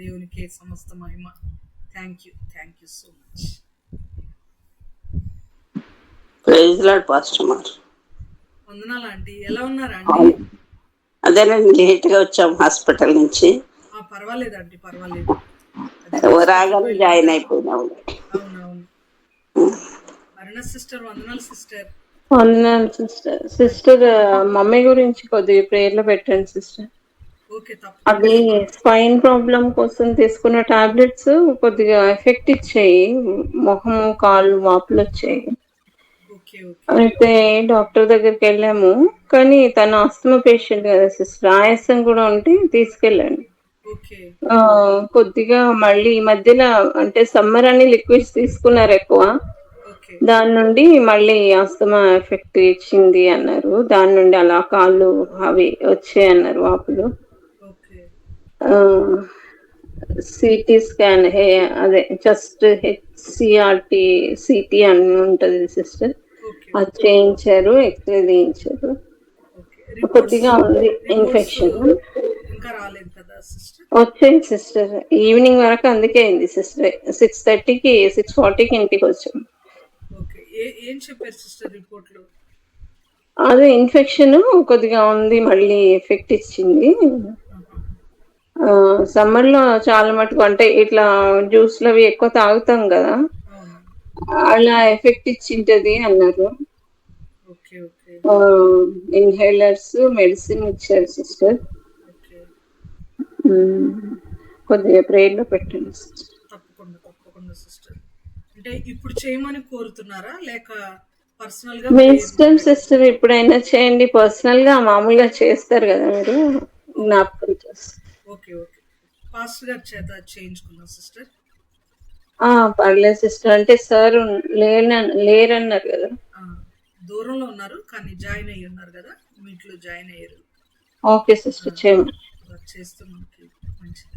Speaker 1: దేవునికి సమస్త మహిమ. Thank you so much.
Speaker 3: Praise lord pastor మార్.
Speaker 1: వందనాలు ఆంటీ. ఎలా ఉన్నారా అండి?
Speaker 3: అదేనండి, లేట్ గా వచ్చాం హాస్పిటల్ నుంచి.
Speaker 1: పర్వాలేదు ఆంటీ, పర్వాలేదు.
Speaker 3: రాగానే జాయిన్ అయిపోయినాము.
Speaker 1: అవునవును. అరుణ సిస్టర్ వందనాలు సిస్టర్.
Speaker 5: వందనాలు సిస్టర్. సిస్టర్ మమ్మీ గురించి కొద్దిగా ప్రేయర్లో పెట్టండి సిస్టర్.
Speaker 1: ఓకే,
Speaker 5: అది స్పైన్ ప్రాబ్లం కోసం తీసుకున్న టాబ్లెట్స్ కొద్దిగా ఎఫెక్ట్ ఇచ్చాయి. మొహము కాళ్ళు వాపులు వచ్చాయి.
Speaker 1: ఓకే ఓకే
Speaker 5: అయితే డాక్టర్ దగ్గరికి వెళ్ళాము, కానీ తను ఆస్తమా పేషెంట్ కదా సిస్టర్, ఆయాసం కూడా ఉంటే తీసుకెళ్ళండి.
Speaker 1: ఓకే
Speaker 5: కొద్దిగా మళ్ళీ ఈ మధ్యలో అంటే సమ్మర్ అని లిక్విడ్స్ తీసుకున్నారు ఎక్కువ,
Speaker 1: ఓకే
Speaker 5: దాని నుండి మళ్ళీ ఆస్తమా ఎఫెక్ట్ ఇచ్చింది అన్నారు. దాని నుండి అలా కాళ్ళు అవి వచ్చాయి అన్నారు వాపులు.
Speaker 1: ఓకే
Speaker 5: సిటీ స్కాన్ అదే జస్ట్ హెచ్సిఆర్టి సిటీ అని ఉంటది సిస్టర్,
Speaker 1: ఓకే
Speaker 5: అది చేయించారు, ఎక్స్రే తీయించారు.
Speaker 1: ఓకే రిపోర్ట్స్
Speaker 5: కొద్దిగా ఉంది ఇన్ఫెక్షన్.
Speaker 1: ఇంకా రాలేదు కదా సిస్టర్?
Speaker 5: వచ్చేది సిస్టర్ ఈవినింగ్ వరకు, అందుకే అయింది సిస్టర్. 6:30కి 6:40కి ఇంటికి వచ్చాం.
Speaker 1: ఓకే ఏం చెప్పారు సిస్టర్ రిపోర్ట్లో?
Speaker 5: అదే ఇన్ఫెక్షన్ కొద్దిగా ఉంది, మళ్ళీ ఎఫెక్ట్ ఇచ్చింది. సమ్మర్ లో చాలా మటుకు అంటే ఇట్లా జ్యూస్లు అవి ఎక్కువ తాగుతాం కదా,
Speaker 1: అవును
Speaker 5: అలా ఎఫెక్ట్ ఇచ్చింటది అన్నారు.
Speaker 1: ఓకే ఓకే
Speaker 5: ఇన్హేలర్స్ మెడిసిన్ ఇచ్చారు సిస్టర్.
Speaker 1: ఓకే
Speaker 5: కొద్దిగా ప్రేయర్ లో పెట్టండి సిస్టర్.
Speaker 1: తప్పకుండా సిస్టర్. అంటే ఇప్పుడు చేయమని కోరుతున్నారా లేక పర్సనల్ గా
Speaker 5: మీ ఇష్టం సిస్టర్, ఎప్పుడైనా చేయండి. పర్సనల్ గా మామూలుగా చేస్తారు కదా మీరు, జ్ఞాపకం చేస్తారు.
Speaker 1: ఓకే ఓకే పాస్టర్ గారి చేత చేయించుకుందాం సిస్టర్.
Speaker 5: పర్లేదు సిస్టర్, అంటే సార్ లేరన్నారు కదా.
Speaker 1: దూరంలో ఉన్నారు కానీ జాయిన్ అయ్యి ఉన్నారు కదా, మీట్లో జాయిన్ అయ్యారు.
Speaker 5: ఓకే సిస్టర్, చేయమని
Speaker 1: చేస్తూ మనకి మంచిది.